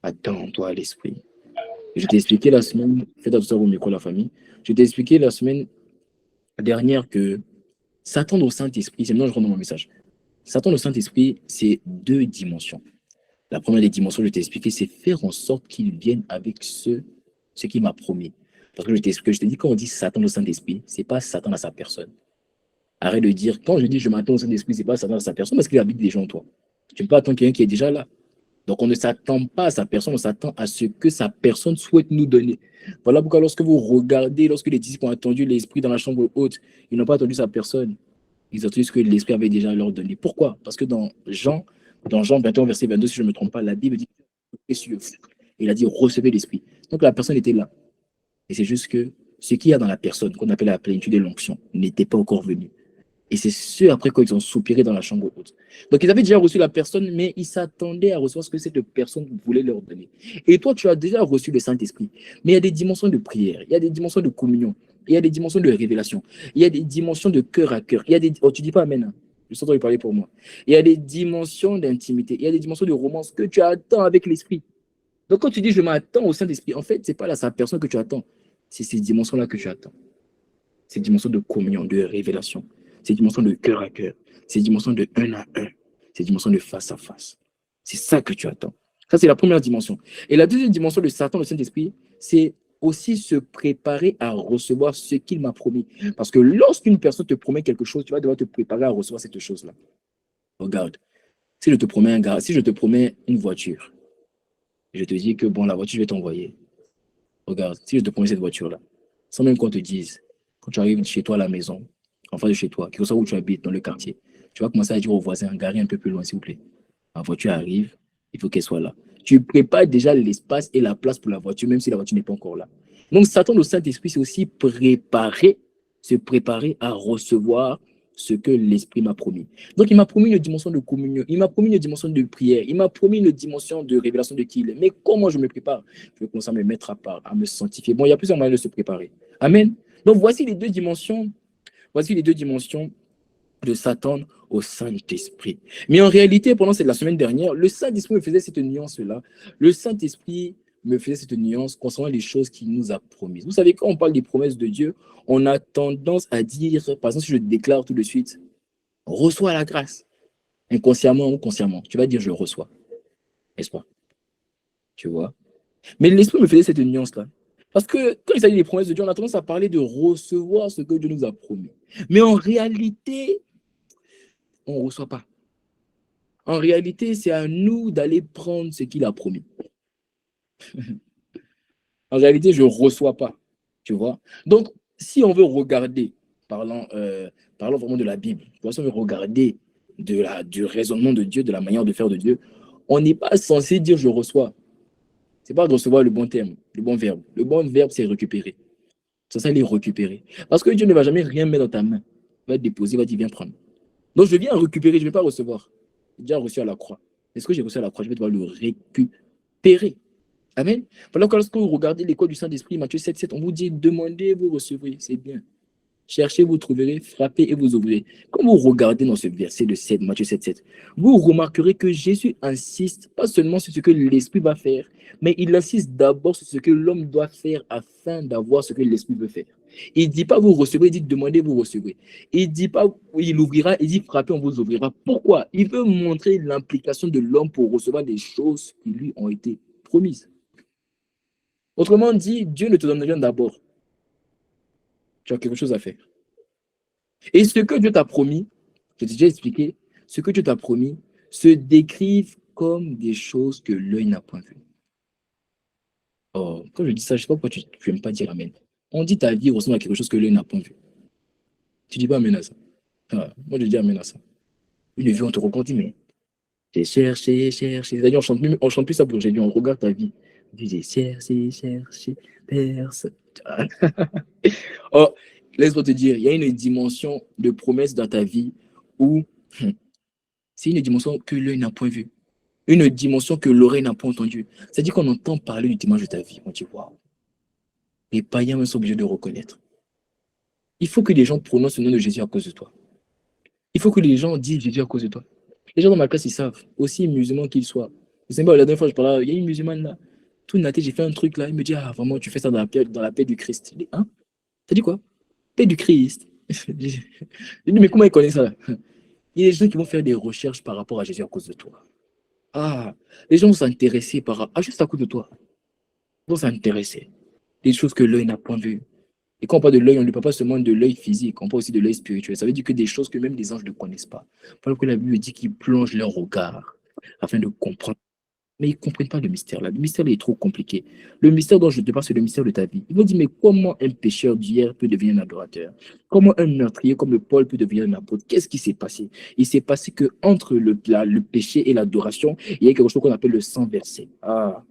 Attends-toi à l'esprit. Je t'ai expliqué la semaine, faites attention à vos micros, la famille. Je t'ai expliqué la semaine dernière que s'attendre au Saint-Esprit, c'est maintenant je rentre dans mon message. S'attendre au Saint-Esprit, c'est 2 dimensions. La première des dimensions, je t'ai expliqué, c'est faire en sorte qu'il vienne avec ce qu'il m'a promis. Parce que je t'ai dit, quand on dit s'attendre au Saint-Esprit, c'est pas s'attendre à sa personne. Arrête de dire, quand je dis je m'attends au Saint-Esprit, c'est pas s'attendre à sa personne parce qu'il habite déjà en toi. Tu ne peux pas attendre quelqu'un qui est déjà là. Donc, on ne s'attend pas à sa personne, on s'attend à ce que sa personne souhaite nous donner. Voilà pourquoi lorsque vous regardez, lorsque les disciples ont attendu l'Esprit dans la chambre haute, ils n'ont pas attendu sa personne. Ils ont attendu ce que l'Esprit avait déjà leur donné. Pourquoi? Parce que dans Jean 21, verset 22, si je ne me trompe pas, la Bible dit, il a dit, recevez l'Esprit. Donc, la personne était là. Et c'est juste que ce qu'il y a dans la personne, qu'on appelle la plénitude de l'onction, n'était pas encore venu. Et c'est ce après quand ils ont soupiré dans la chambre haute. Donc ils avaient déjà reçu la personne, mais ils s'attendaient à recevoir ce que cette personne voulait leur donner. Et toi, tu as déjà reçu le Saint-Esprit. Mais il y a des dimensions de prière, il y a des dimensions de communion, il y a des dimensions de révélation, il y a des dimensions de cœur à cœur. Il y a des... Oh, tu dis pas Amen. Hein. Je sens que tu parler pour moi. Il y a des dimensions d'intimité, il y a des dimensions de romance que tu attends avec l'Esprit. Donc quand tu dis je m'attends au Saint-Esprit, en fait, ce n'est pas là sa personne que tu attends. C'est ces dimensions-là que tu attends. Ces dimensions de communion, de révélation, ces dimensions de cœur à cœur, ces dimensions de un à un, ces dimensions de face à face. C'est ça que tu attends. Ça, c'est la première dimension. Et la deuxième dimension de Satan, le Saint-Esprit, c'est aussi se préparer à recevoir ce qu'il m'a promis. Parce que lorsqu'une personne te promet quelque chose, tu vas devoir te préparer à recevoir cette chose-là. Regarde, si je te promets si je te promets une voiture, je te dis que bon, la voiture, je vais t'envoyer. Regarde, si je te promets cette voiture-là, sans même qu'on te dise, quand tu arrives chez toi à la maison, en face de chez toi, que ce soit où tu habites, dans le quartier, tu vas commencer à dire aux voisins, garez un peu plus loin, s'il vous plaît. La voiture arrive, il faut qu'elle soit là. Tu prépares déjà l'espace et la place pour la voiture, même si la voiture n'est pas encore là. Donc, Satan, le Saint-Esprit, c'est aussi se préparer à recevoir ce que l'Esprit m'a promis. Donc, il m'a promis une dimension de communion, il m'a promis une dimension de prière, il m'a promis une dimension de révélation de qui il est. Mais comment je me prépare? Je vais commencer à me mettre à part, à me sanctifier. Bon, il y a plusieurs moyens de se préparer. Amen. Donc, voici les deux dimensions de Satan au Saint-Esprit. Mais en réalité, pendant la semaine dernière, le Saint-Esprit me faisait cette nuance-là. Le Saint-Esprit me faisait cette nuance concernant les choses qu'il nous a promises. Vous savez, quand on parle des promesses de Dieu, on a tendance à dire, par exemple, si je déclare tout de suite, reçois la grâce, inconsciemment ou consciemment, tu vas dire, je reçois, n'est-ce pas? Tu vois? Mais l'Esprit me faisait cette nuance-là. Parce que quand il s'agit des promesses de Dieu, on a tendance à parler de recevoir ce que Dieu nous a promis. Mais en réalité, on ne reçoit pas. En réalité, c'est à nous d'aller prendre ce qu'il a promis. En réalité, je ne reçois pas. Tu vois? Donc, si on veut regarder, parlons vraiment de la Bible, si on veut regarder du raisonnement de Dieu, de la manière de faire de Dieu, on n'est pas censé dire je reçois. Ce n'est pas de recevoir le bon terme, le bon verbe. Le bon verbe, c'est récupérer. C'est ça, les récupérer. Parce que Dieu ne va jamais rien mettre dans ta main. Il va te déposer, il va te dire viens prendre. Donc, je viens récupérer, je ne vais pas recevoir. J'ai déjà reçu à la croix. Est-ce que j'ai reçu à la croix? Je vais devoir le récupérer. Amen. Voilà que lorsque vous regardez l'école du Saint-Esprit, Matthieu 7, on vous dit demandez, vous recevrez. C'est bien. Cherchez, vous trouverez. Frappez et vous ouvrirez. Quand vous regardez dans ce verset de 7, Matthieu 7, vous remarquerez que Jésus insiste pas seulement sur ce que l'Esprit va faire, mais il insiste d'abord sur ce que l'homme doit faire afin d'avoir ce que l'Esprit veut faire. Il ne dit pas vous recevrez, il dit demandez, vous recevrez. Il ne dit pas il ouvrira, il dit frappez, on vous ouvrira. Pourquoi? Il veut montrer l'implication de l'homme pour recevoir des choses qui lui ont été promises. Autrement dit, Dieu ne te donne rien d'abord. Tu as quelque chose à faire. Et ce que Dieu t'a promis, je t'ai déjà expliqué, ce que Dieu t'a promis se décrivent comme des choses que l'œil n'a point vues. Oh, quand je dis ça, je ne sais pas pourquoi tu n'aimes pas dire Amen. On dit ta vie ressemble à quelque chose que l'œil n'a point vu. Tu ne dis pas Amen à ça. Ah, moi, je dis Amen à ça. Une vie, on te regarde, mais j'ai cherché. D'ailleurs, on chante plus ça pour aujourd'hui. On regarde ta vie. On dit j'ai cherché, personne. Oh, laisse-moi te dire, il y a une dimension de promesse dans ta vie où c'est une dimension que l'œil n'a point vue. Une dimension que l'oreille n'a pas entendue. C'est-à-dire qu'on entend parler du dimanche de ta vie. On dit waouh. Les païens sont obligés de reconnaître. Il faut que les gens prononcent le nom de Jésus à cause de toi. Il faut que les gens disent Jésus à cause de toi. Les gens dans ma classe, ils savent, aussi musulmans qu'ils soient. Je sais pas, la dernière fois, je parlais, il y a une musulmane là, tout naté, j'ai fait un truc là, il me dit, ah, vraiment, tu fais ça dans la paix du Christ. Je dis, hein? T'as dit quoi? Paix du Christ. Je dis, mais comment il connaît ça? Il y a des gens qui vont faire des recherches par rapport à Jésus à cause de toi. Ah, les gens vont s'intéresser juste à cause de toi. Ils vont s'intéresser. Des choses que l'œil n'a point vues. Et quand on parle de l'œil, on ne parle pas seulement de l'œil physique, on parle aussi de l'œil spirituel. Ça veut dire que des choses que même les anges ne connaissent pas. Parce que la Bible dit qu'ils plongent leur regard afin de comprendre Mais ils ne comprennent pas le mystère là. Le mystère là, est trop compliqué. Le mystère dont je te parle, c'est le mystère de ta vie. Ils vont dire, mais comment un pécheur d'hier peut devenir un adorateur? Comment un meurtrier comme Paul peut devenir un apôtre? Qu'est-ce qui s'est passé? Il s'est passé que entre le péché et l'adoration, il y a quelque chose qu'on appelle le sang versé. Ah.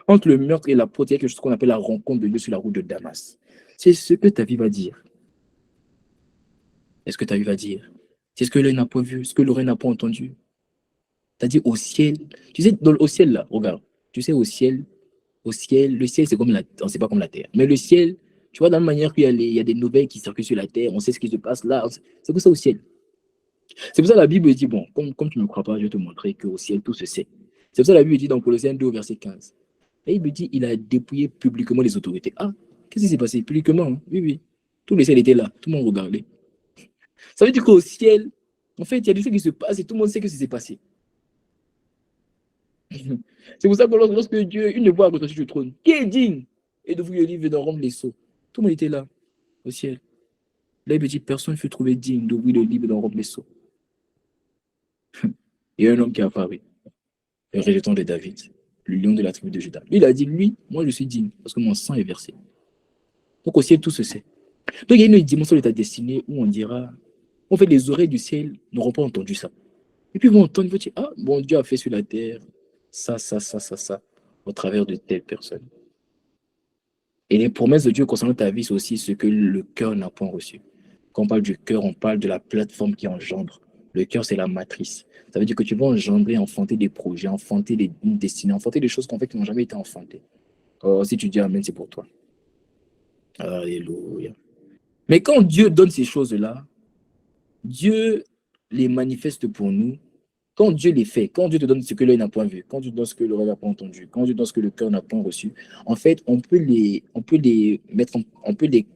Entre le meurtre et l'apôtre, il y a quelque chose qu'on appelle la rencontre de Dieu sur la route de Damas. C'est ce que ta vie va dire. C'est ce que ta vie va dire. C'est ce que l'œil n'a pas vu, ce que l'oreille n'a pas entendu. C'est-à-dire au ciel. Tu sais, au ciel là, regarde. Tu sais, au ciel, le ciel, c'est comme c'est pas comme la terre. Mais le ciel, tu vois, de la même manière qu'il y a, il y a des nouvelles qui circulent sur la terre, on sait ce qui se passe là. C'est comme ça au ciel. C'est pour ça que la Bible dit, bon, comme tu ne me crois pas, je vais te montrer qu'au ciel, tout se sait. C'est pour ça que la Bible dit dans Colossiens 2, verset 15. Et il me dit, il a dépouillé publiquement les autorités. Ah, qu'est-ce qui s'est passé publiquement? Hein? Oui, oui. Tout le ciel était là, tout le monde regardait. Ça veut dire qu'au ciel, en fait, il y a des choses qui se passent et tout le monde sait que ça s'est passé. C'est pour ça que lorsque Dieu, une voix a sur le trône, qui est digne et de vous le livre d'en rendre les sceaux. Tout le monde était là, au ciel. Là, il me dit, personne ne fut trouvé digne d'ouvrir le livre d'en rendre les sceaux. Il y a un homme qui est apparu, le rejeton de David, le lion de la tribu de Juda. Il a dit, lui, moi je suis digne, parce que mon sang est versé. Donc au ciel, tout se sait. Donc il y a une dimension de ta destinée où on dira, en fait, les oreilles du ciel n'auront pas entendu ça. Et puis ils vont entendre, ils vont dire, ah, bon, Dieu a fait sur la terre ça, au travers de telle personne. Et les promesses de Dieu concernant ta vie, c'est aussi ce que le cœur n'a pas reçu. Quand on parle du cœur, on parle de la plateforme qui engendre. Le cœur, c'est la matrice. Ça veut dire que tu vas engendrer, enfanter des projets, enfanter une destinée, enfanter des choses qu'en fait, qui n'ont jamais été enfantées. Alors, si tu dis Amen, c'est pour toi. Alléluia. Mais quand Dieu donne ces choses-là, Dieu les manifeste pour nous. Quand Dieu les fait, quand Dieu te donne ce que l'œil n'a point vu, quand Dieu te donne ce que l'oreille n'a pas entendu, quand Dieu te donne ce que le cœur n'a point reçu, en fait, on peut les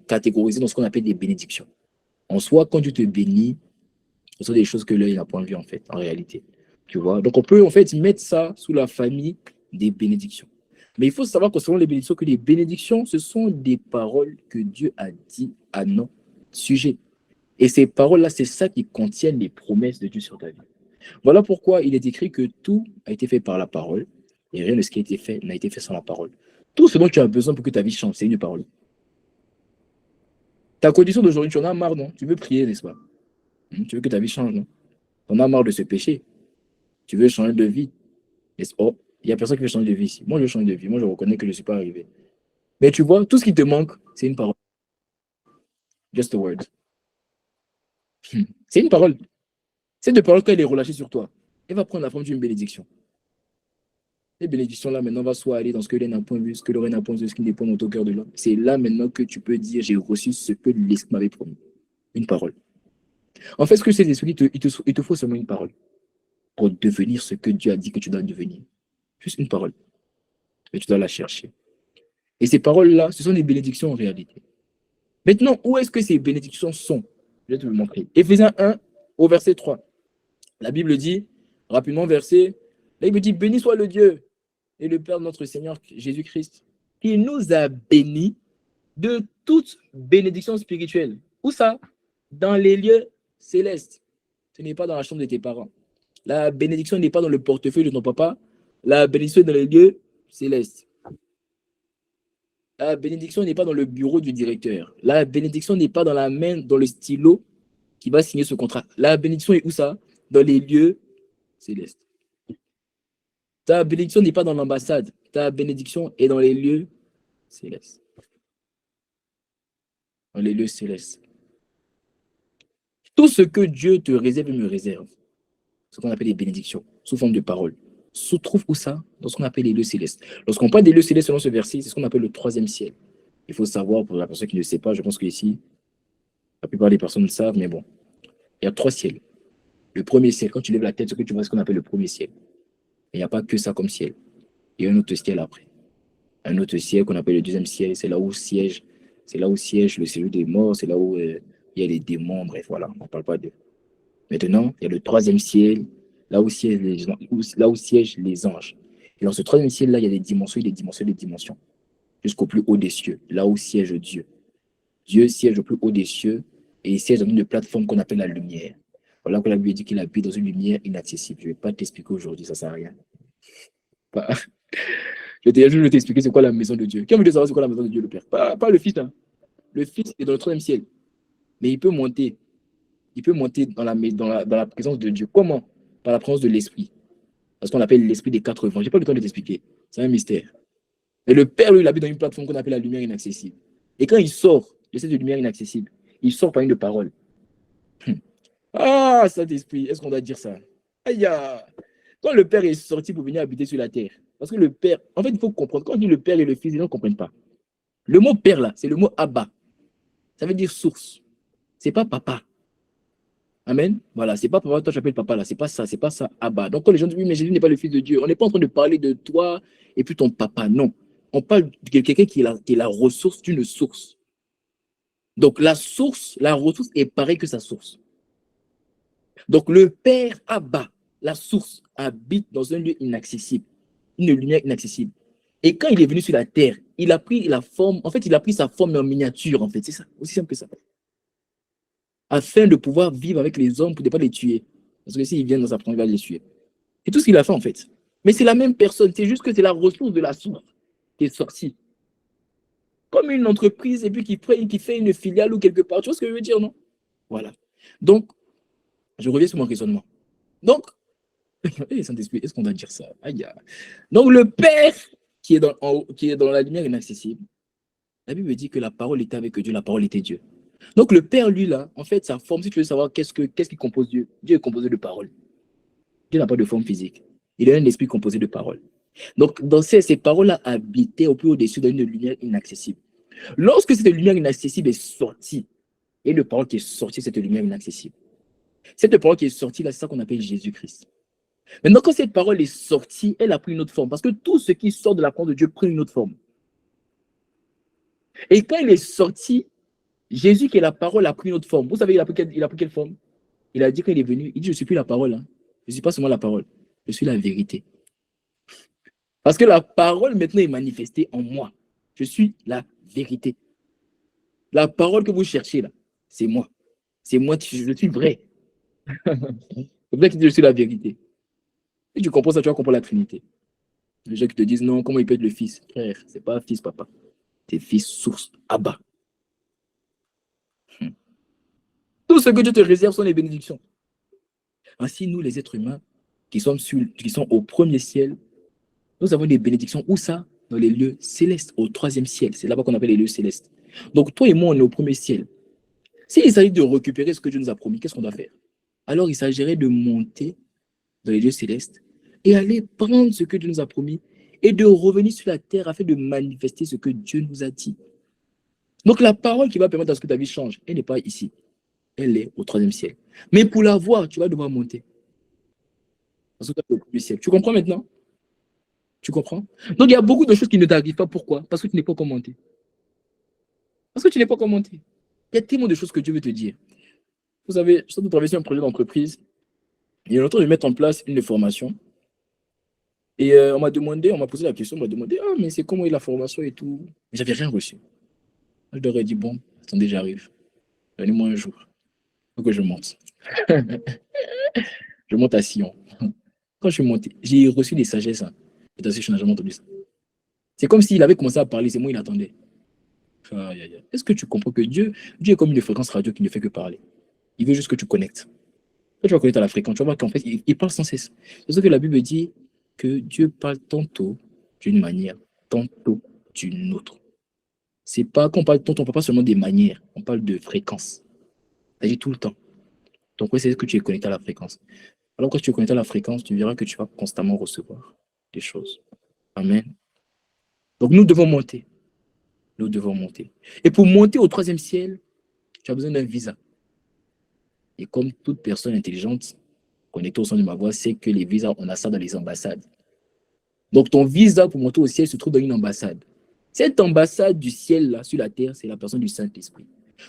catégoriser dans ce qu'on appelle des bénédictions. En soi, quand Dieu te bénit, ce sont des choses que l'œil n'a point vu, en fait, en réalité. Tu vois? Donc, on peut, en fait, mettre ça sous la famille des bénédictions. Mais il faut savoir concernant les bénédictions, que les bénédictions, ce sont des paroles que Dieu a dit à nos sujets. Et ces paroles-là, c'est ça qui contient les promesses de Dieu sur ta vie. Voilà pourquoi il est écrit que tout a été fait par la parole, et rien de ce qui a été fait n'a été fait sans la parole. Tout ce dont tu as besoin pour que ta vie change, c'est une parole. Ta condition d'aujourd'hui, tu en as marre, non? Tu veux prier, n'est-ce pas? Tu veux que ta vie change, non? Tu en as marre de ce péché. Tu veux changer de vie. Oh, il n'y a personne qui veut changer de vie ici. Moi, je veux changer de vie. Moi, je reconnais que je ne suis pas arrivé. Mais tu vois, tout ce qui te manque, c'est une parole. Just a word. C'est une parole. Cette parole, quand elle est relâchée sur toi, elle va prendre la forme d'une bénédiction. Les bénédictions là maintenant va soit aller dans ce que l'un n'a point vu, ce que l'oreille n'a point vu, ce qui n'est pas dans ton cœur de l'homme. C'est là maintenant que tu peux dire j'ai reçu ce que l'Esprit m'avait promis. Une parole. En fait, ce que c'est l'Esprit, il te faut seulement une parole pour devenir ce que Dieu a dit que tu dois devenir. Juste une parole. Et tu dois la chercher. Et ces paroles-là, ce sont des bénédictions en réalité. Maintenant, où est-ce que ces bénédictions sont? Je vais te le montrer. Éphésiens 1 au verset 3. La Bible dit, rapidement verset, là il me dit, béni soit le Dieu et le Père de notre Seigneur Jésus-Christ, qui nous a bénis de toute bénédiction spirituelle. Où ça? Dans les lieux célestes. Ce n'est pas dans la chambre de tes parents. La bénédiction n'est pas dans le portefeuille de ton papa. La bénédiction est dans les lieux célestes. La bénédiction n'est pas dans le bureau du directeur. La bénédiction n'est pas dans la main, dans le stylo qui va signer ce contrat. La bénédiction est où ça? Dans les lieux célestes. Ta bénédiction n'est pas dans l'ambassade. Ta bénédiction est dans les lieux célestes. Dans les lieux célestes. Tout ce que Dieu te réserve et me réserve, ce qu'on appelle les bénédictions, sous forme de paroles, se trouve où ça? Dans ce qu'on appelle les lieux célestes. Lorsqu'on parle des lieux célestes selon ce verset, c'est ce qu'on appelle le troisième ciel. Il faut savoir, pour la personne qui ne sait pas, je pense qu'ici, la plupart des personnes le savent, mais bon, il y a trois ciels. Le premier ciel, quand tu lèves la tête, ce que tu vois, c'est ce qu'on appelle le premier ciel. Il n'y a pas que ça comme ciel. Il y a un autre ciel après. Un autre ciel qu'on appelle le deuxième ciel, c'est là où siège le séjour des morts, c'est là où il y a les démons, bref, voilà, on ne parle pas d'eux. Maintenant, il y a le troisième ciel, là où siègent les anges. Et dans ce troisième ciel-là, il y a des dimensions, des dimensions, des dimensions, jusqu'au plus haut des cieux, là où siège Dieu. Dieu siège au plus haut des cieux et il siège dans une plateforme qu'on appelle la lumière. Voilà que la Bible dit qu'il habite dans une lumière inaccessible. Je ne vais pas t'expliquer aujourd'hui, ça ne sert à rien. Pas- je vais t'expliquer c'est quoi la maison de Dieu. Qui a envie de savoir c'est quoi la maison de Dieu, le Père? Pas le Fils. Hein. Le Fils est dans le troisième ciel. Mais il peut monter. Il peut monter dans la présence de Dieu. Comment? Par la présence de l'Esprit. Parce qu'on appelle l'Esprit des 80. Je n'ai pas le temps de t'expliquer. C'est un mystère. Et le Père, lui, il habite dans une plateforme qu'on appelle la lumière inaccessible. Et quand il sort de cette lumière inaccessible, il sort par une parole. Ah, Saint-Esprit, est-ce qu'on doit dire ça? Aïe, quand le Père est sorti pour venir habiter sur la terre, parce que le Père, en fait, il faut comprendre, quand on dit le Père et le Fils, ils ne comprennent pas. Le mot Père, là, c'est le mot Abba. Ça veut dire source. C'est pas papa. Amen. Voilà, c'est pas papa, toi tu appelles papa là, c'est pas ça, Abba. Donc quand les gens disent oui, mais Jésus n'est pas le fils de Dieu, on n'est pas en train de parler de toi et puis ton papa, non. On parle de quelqu'un qui est la ressource d'une source. Donc la source, la ressource est pareille que sa source. Donc le Père Abba, la source, habite dans un lieu inaccessible, une lumière inaccessible. Et quand il est venu sur la terre, il a pris la forme, en fait, il a pris sa forme en miniature, en fait, c'est ça, aussi simple que ça. Afin de pouvoir vivre avec les hommes pour ne pas les tuer. Parce que s'ils viennent dans sa prendre, il va les tuer. C'est tout ce qu'il a fait, en fait. Mais c'est la même personne, c'est juste que c'est la ressource de la source qui est sortie. Comme une entreprise, et puis qui fait une filiale ou quelque part. Tu vois ce que je veux dire, non? Voilà. Donc, je reviens sur mon raisonnement. Donc, Saint-Esprit, est-ce qu'on doit dire ça? Aïe. Donc, le Père qui est dans la lumière inaccessible, la Bible dit que la parole était avec Dieu, la parole était Dieu. Donc, le Père, lui, là, en fait, sa forme, si tu veux savoir qu'est-ce qui compose Dieu, Dieu est composé de paroles. Dieu n'a pas de forme physique. Il a un esprit composé de paroles. Donc, dans ces paroles-là habitaient au plus au-dessus d'une lumière inaccessible. Lorsque cette lumière inaccessible est sortie, et le parole qui est sorti, cette lumière inaccessible. Cette parole qui est sortie, là, c'est ça qu'on appelle Jésus-Christ. Maintenant, quand cette parole est sortie, elle a pris une autre forme. Parce que tout ce qui sort de la parole de Dieu prend une autre forme. Et quand il est sorti, Jésus, qui est la parole, a pris une autre forme. Vous savez, il a pris quelle forme? Il a dit quand il est venu, il dit, je ne suis plus la parole. Hein. Je ne suis pas seulement la parole. Je suis la vérité. Parce que la parole maintenant est manifestée en moi. Je suis la vérité. La parole que vous cherchez là, c'est moi. C'est moi, je suis vrai. C'est vrai que je suis la vérité. Si tu comprends ça, tu vas comprendre la Trinité. Les gens qui te disent non, comment il peut être le fils? Frère, c'est pas fils, papa. C'est fils, source, Abba. Tout ce que Dieu te réserve sont les bénédictions. Ainsi, nous, les êtres humains, qui sont au premier ciel, nous avons des bénédictions. Où ça? Dans les lieux célestes, au troisième ciel. C'est là-bas qu'on appelle les lieux célestes. Donc, toi et moi, on est au premier ciel. S'il s'agit de récupérer ce que Dieu nous a promis, qu'est-ce qu'on doit faire? Alors, il s'agirait de monter dans les lieux célestes et aller prendre ce que Dieu nous a promis et de revenir sur la terre afin de manifester ce que Dieu nous a dit. Donc, la parole qui va permettre à ce que ta vie change, elle n'est pas ici. Elle est au troisième ciel. Mais pour la voir, tu vas devoir monter. Parce que tu es au premier ciel. Tu comprends maintenant? Tu comprends? Donc, il y a beaucoup de choses qui ne t'arrivent pas. Pourquoi? Parce que tu n'es pas commenté. Parce que tu n'es pas commenté. Il y a tellement de choses que Dieu veut te dire. Vous savez, je suis en train de travailler sur un projet d'entreprise. Il y a longtemps de mettre en place une formation. Et on m'a posé la question, on m'a demandé, ah, mais c'est comment est la formation et tout. Mais j'avais rien reçu. Je leur ai dit, bon, attendez, j'arrive. Donnez-moi un jour. Il faut que je monte. Je monte à Sion. Quand je suis monté, j'ai reçu des sagesses. Hein. Et je n'ai jamais entendu ça. C'est comme s'il avait commencé à parler, c'est moi, il attendait. Aïe, aïe, aïe. Est-ce que tu comprends que Dieu est comme une fréquence radio qui ne fait que parler. Il veut juste que tu connectes. Quand tu vas connecter à la fréquence, tu vas voir qu'en fait, il parle sans cesse. C'est ce que la Bible dit que Dieu parle tantôt d'une manière, tantôt d'une autre. C'est pas qu'on parle tantôt, on ne parle pas seulement des manières, on parle de fréquence. Ça dit tout le temps. Donc, oui, c'est que tu es connecté à la fréquence. Alors, quand tu es connecté à la fréquence, tu verras que tu vas constamment recevoir des choses. Amen. Donc, nous devons monter. Nous devons monter. Et pour monter au troisième ciel, tu as besoin d'un visa. Et comme toute personne intelligente, connectée au son de ma voix, sait que les visas, on a ça dans les ambassades. Donc, ton visa pour monter au ciel se trouve dans une ambassade. Cette ambassade du ciel, là, sur la terre, c'est la personne du Saint-Esprit.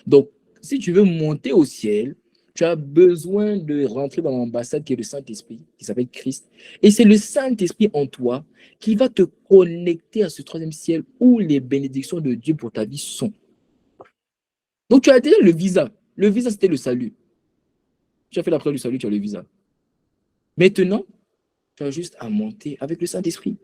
Donc, si tu veux monter au ciel, tu as besoin de rentrer dans l'ambassade qui est le Saint-Esprit, qui s'appelle Christ. Et c'est le Saint-Esprit en toi qui va te connecter à ce troisième ciel où les bénédictions de Dieu pour ta vie sont. Donc, tu as déjà le visa. Le visa, c'était le salut. Tu as fait la prière du salut, tu as le visa. Maintenant, tu as juste à monter avec le Saint-Esprit.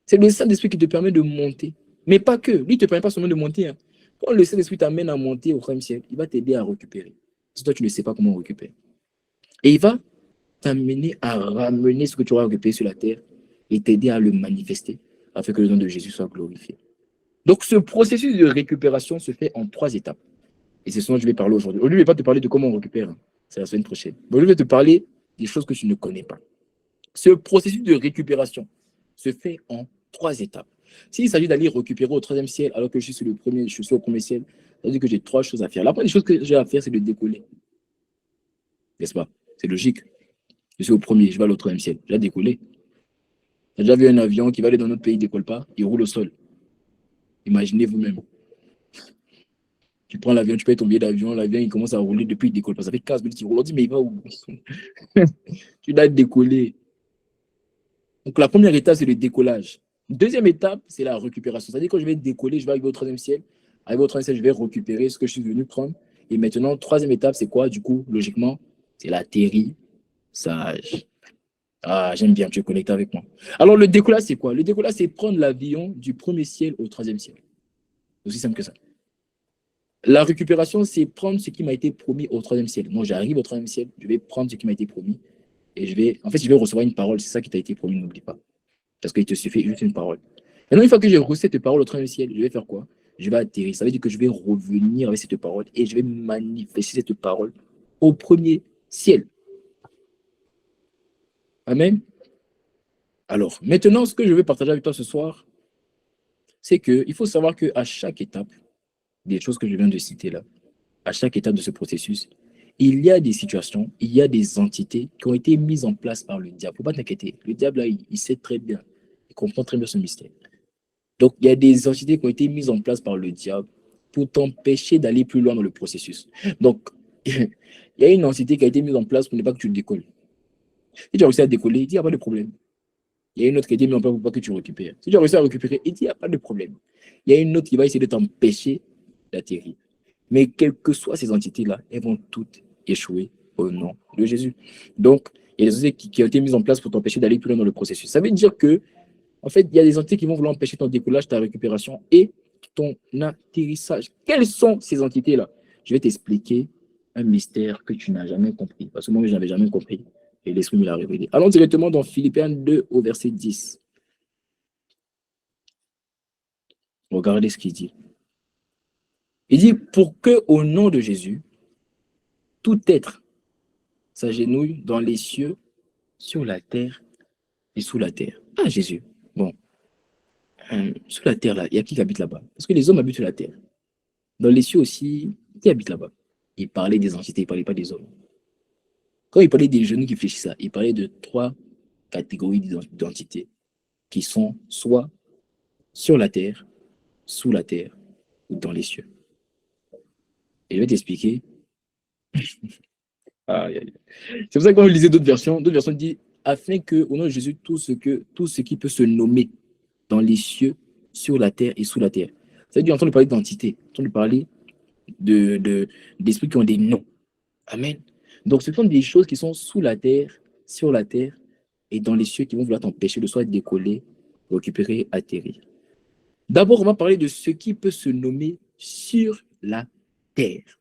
C'est le Saint-Esprit qui te permet de monter. Mais pas que. Lui, il ne te permet pas seulement de monter. Hein. Quand le Saint-Esprit t'amène à monter au 3e ciel, il va t'aider à récupérer. Si toi, tu ne sais pas comment on récupère. Et il va t'amener à ramener ce que tu auras récupéré sur la terre et t'aider à le manifester afin que le nom de Jésus soit glorifié. Donc, ce processus de récupération se fait en 3 étapes. Et c'est ce dont je vais parler aujourd'hui. Aujourd'hui, je ne vais pas te parler de comment on récupère. Hein. C'est la semaine prochaine. Mais je vais te parler des choses que tu ne connais pas. Ce processus de récupération se fait en 3 étapes. S'il s'agit d'aller récupérer au 3e ciel, alors que je suis au 1er ciel, ça veut dire que j'ai 3 choses à faire. La première chose que j'ai à faire, c'est de décoller. N'est-ce pas? C'est logique. Je suis au 1er, je vais au 3e ciel. J'ai décollé. J'ai déjà vu un avion qui va aller dans notre pays, il ne décolle pas, il roule au sol. Imaginez vous-même. Tu prends l'avion, tu payes ton billet d'avion, l'avion il commence à rouler depuis il décolle pas. Ça fait 15 minutes qu'il roule. On dit, mais il va où? Tu dois décoller. Donc la première étape, c'est le décollage. Deuxième étape, c'est la récupération. C'est-à-dire que je vais décoller, je vais arriver au 3e ciel. Arrivé au 3e ciel, je vais récupérer ce que je suis venu prendre. Et maintenant, 3e étape, c'est quoi? Du coup, logiquement, c'est l'atterrissage. Ah, j'aime bien, tu es connecté avec moi. Alors, le décollage, c'est quoi? Le décollage, c'est prendre l'avion du 1er ciel au 3e ciel. C'est aussi simple que ça. La récupération, c'est prendre ce qui m'a été promis au 3e ciel. Moi, j'arrive au 3e ciel, je vais prendre ce qui m'a été promis. Et je vais recevoir une parole. C'est ça qui t'a été promis, n'oublie pas. Parce qu'il te suffit juste une parole. Maintenant, une fois que j'ai reçu cette parole au 3e ciel, je vais faire quoi? Je vais atterrir. Ça veut dire que je vais revenir avec cette parole et je vais manifester cette parole au 1er ciel. Amen. Alors, maintenant, ce que je vais partager avec toi ce soir, c'est qu'il faut savoir qu'à chaque étape, des choses que je viens de citer là, à chaque étape de ce processus, il y a des situations, il y a des entités qui ont été mises en place par le diable. Il ne faut pas t'inquiéter. Le diable, là, il sait très bien. Il comprend très bien ce mystère. Donc, il y a des entités qui ont été mises en place par le diable pour t'empêcher d'aller plus loin dans le processus. Donc, il y a une entité qui a été mise en place pour ne pas que tu décolles. Si tu as réussi à décoller, il dit, il n'y a pas de problème. Il y a une autre qui a été mise en place pour pas que tu récupères. Si tu as réussi à récupérer, il dit, il n'y a pas de problème. Il y a une autre qui va essayer de t'empêcher d'atterrir. Mais quelles que soient ces entités-là, elles vont toutes échouer au nom de Jésus. Donc, il y a des entités qui ont été mises en place pour t'empêcher d'aller plus loin dans le processus. Ça veut dire que, en fait, il y a des entités qui vont vouloir empêcher ton décollage, ta récupération et ton atterrissage. Quelles sont ces entités-là? Je vais t'expliquer un mystère que tu n'as jamais compris. Parce que moi, je n'avais jamais compris. Et l'Esprit me l'a révélé. Allons directement dans Philippiens 2 au verset 10. Regardez ce qu'il dit. Il dit, pour que au nom de Jésus, tout être s'agenouille dans les cieux, sur la terre et sous la terre. Ah, Jésus. Bon, sous la terre, là, il y a qui habite là-bas? Parce que les hommes habitent sur la terre. Dans les cieux aussi, qui habite là-bas? Il parlait des entités, il ne parlait pas des hommes. Quand il parlait des genoux qui fléchissaient, il parlait de 3 catégories d'entités qui sont soit sur la terre, sous la terre ou dans les cieux. Et je vais t'expliquer. C'est pour ça que quand je lisais d'autres versions disent afin que, au nom de Jésus, tout ce qui peut se nommer dans les cieux, sur la terre et sous la terre. Ça veut dire entendre parler d'entités, entendre parler d'esprits qui ont des noms. Amen. Donc, ce sont des choses qui sont sous la terre, sur la terre et dans les cieux qui vont vouloir t'empêcher de soit décoller, récupérer, atterrir. D'abord, on va parler de ce qui peut se nommer sur la terre.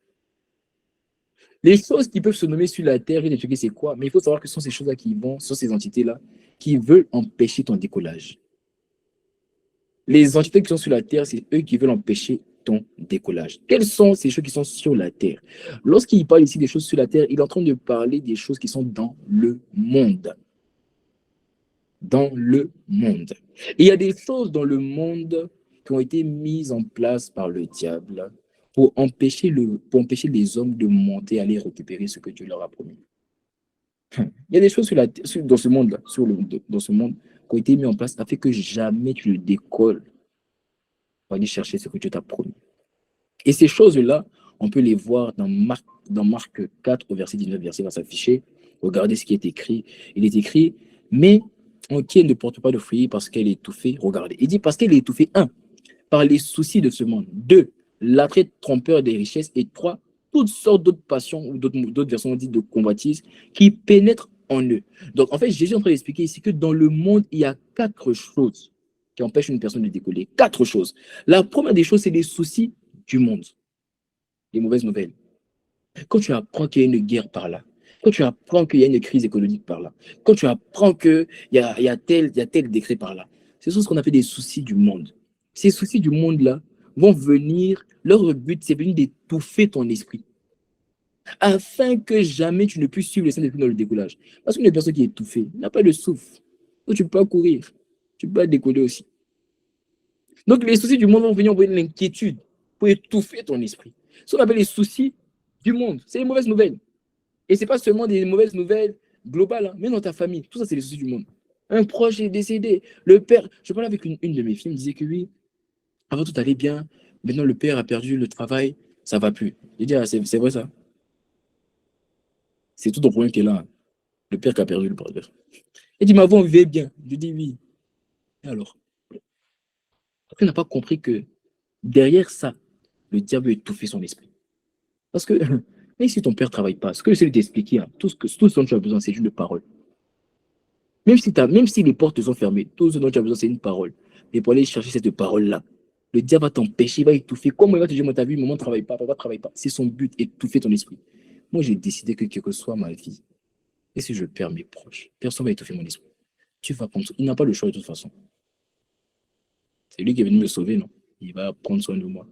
Les choses qui peuvent se nommer sur la terre, je vais t'expliquer c'est quoi, mais il faut savoir que ce sont ces choses-là qui vont, ce sont ces entités-là qui veulent empêcher ton décollage. Les entités qui sont sur la terre, c'est eux qui veulent empêcher ton décollage. Quelles sont ces choses qui sont sur la terre? Lorsqu'il parle ici des choses sur la terre, il est en train de parler des choses qui sont dans le monde. Dans le monde. Et il y a des choses dans le monde qui ont été mises en place par le diable pour empêcher les hommes de monter, aller récupérer ce que Dieu leur a promis. Il y a des choses dans ce monde-là, dans ce monde, qui ont été mises en place afin que jamais tu ne décolles pour aller chercher ce que Dieu t'a promis. Et ces choses-là, on peut les voir dans Marc 4, au verset 19, verset va s'afficher. Regardez ce qui est écrit. Il est écrit, mais qui ne porte pas de fruits parce qu'elle est étouffée. Regardez. Il dit parce qu'elle est étouffée, 1, par les soucis de ce monde. 2, l'attrait trompeur des richesses. Et 3, toutes sortes d'autres passions ou d'autres versions dites de convoitises qui pénètrent en eux. Donc, en fait, Jésus est en train d'expliquer ici que dans le monde, il y a 4 choses qui empêchent une personne de décoller. 4 choses. La première des choses, c'est les soucis du monde, les mauvaises nouvelles. Quand tu apprends qu'il y a une guerre par là, quand tu apprends qu'il y a une crise économique par là, quand tu apprends qu'il y a tel décret par là, ce sont ce qu'on appelle des soucis du monde. Ces soucis du monde-là vont venir, leur but, c'est venir d'étouffer ton esprit, afin que jamais tu ne puisses suivre les saints dans le décollage. Parce qu'une personne qui est étouffée n'a pas de souffle. Donc tu ne peux pas courir, tu ne peux pas décoller aussi. Donc les soucis du monde vont venir envoyer de l'inquiétude pour étouffer ton esprit. Ce qu'on appelle les soucis du monde, c'est les mauvaises nouvelles. Et ce n'est pas seulement des mauvaises nouvelles globales, hein, mais dans ta famille. Tout ça, c'est les soucis du monde. Un proche est décédé. Le père, je parlais avec une de mes filles, elle me disait que oui, avant tout allait bien. Maintenant, le père a perdu le travail, ça ne va plus. J'ai dit, ah, c'est vrai ça. C'est tout ton problème qui est là. Hein. Le père qui a perdu le brother. Elle dit, mais avant, on vivait bien. Je dis, oui. Et alors? Après, on n'a pas compris que derrière ça, le diable veut étouffer son esprit. Parce que même si ton père ne travaille pas, ce que j'essaie de t'expliquer, hein, tout ce dont tu as besoin, c'est juste de parole. Même si les portes sont fermées, tout ce dont tu as besoin, c'est une parole. Et pour aller chercher cette parole-là, le diable va t'empêcher, il va étouffer. Comment il va te dire, moi, ta vie, maman ne travaille pas, papa ne travaille pas. C'est son but, étouffer ton esprit. Moi, j'ai décidé que quelle que soit ma vie, et si je perds mes proches, personne ne va étouffer mon esprit. Tu vas prendre soin. Il n'a pas le choix de toute façon. C'est lui qui est venu me sauver, non? Il va prendre soin de moi.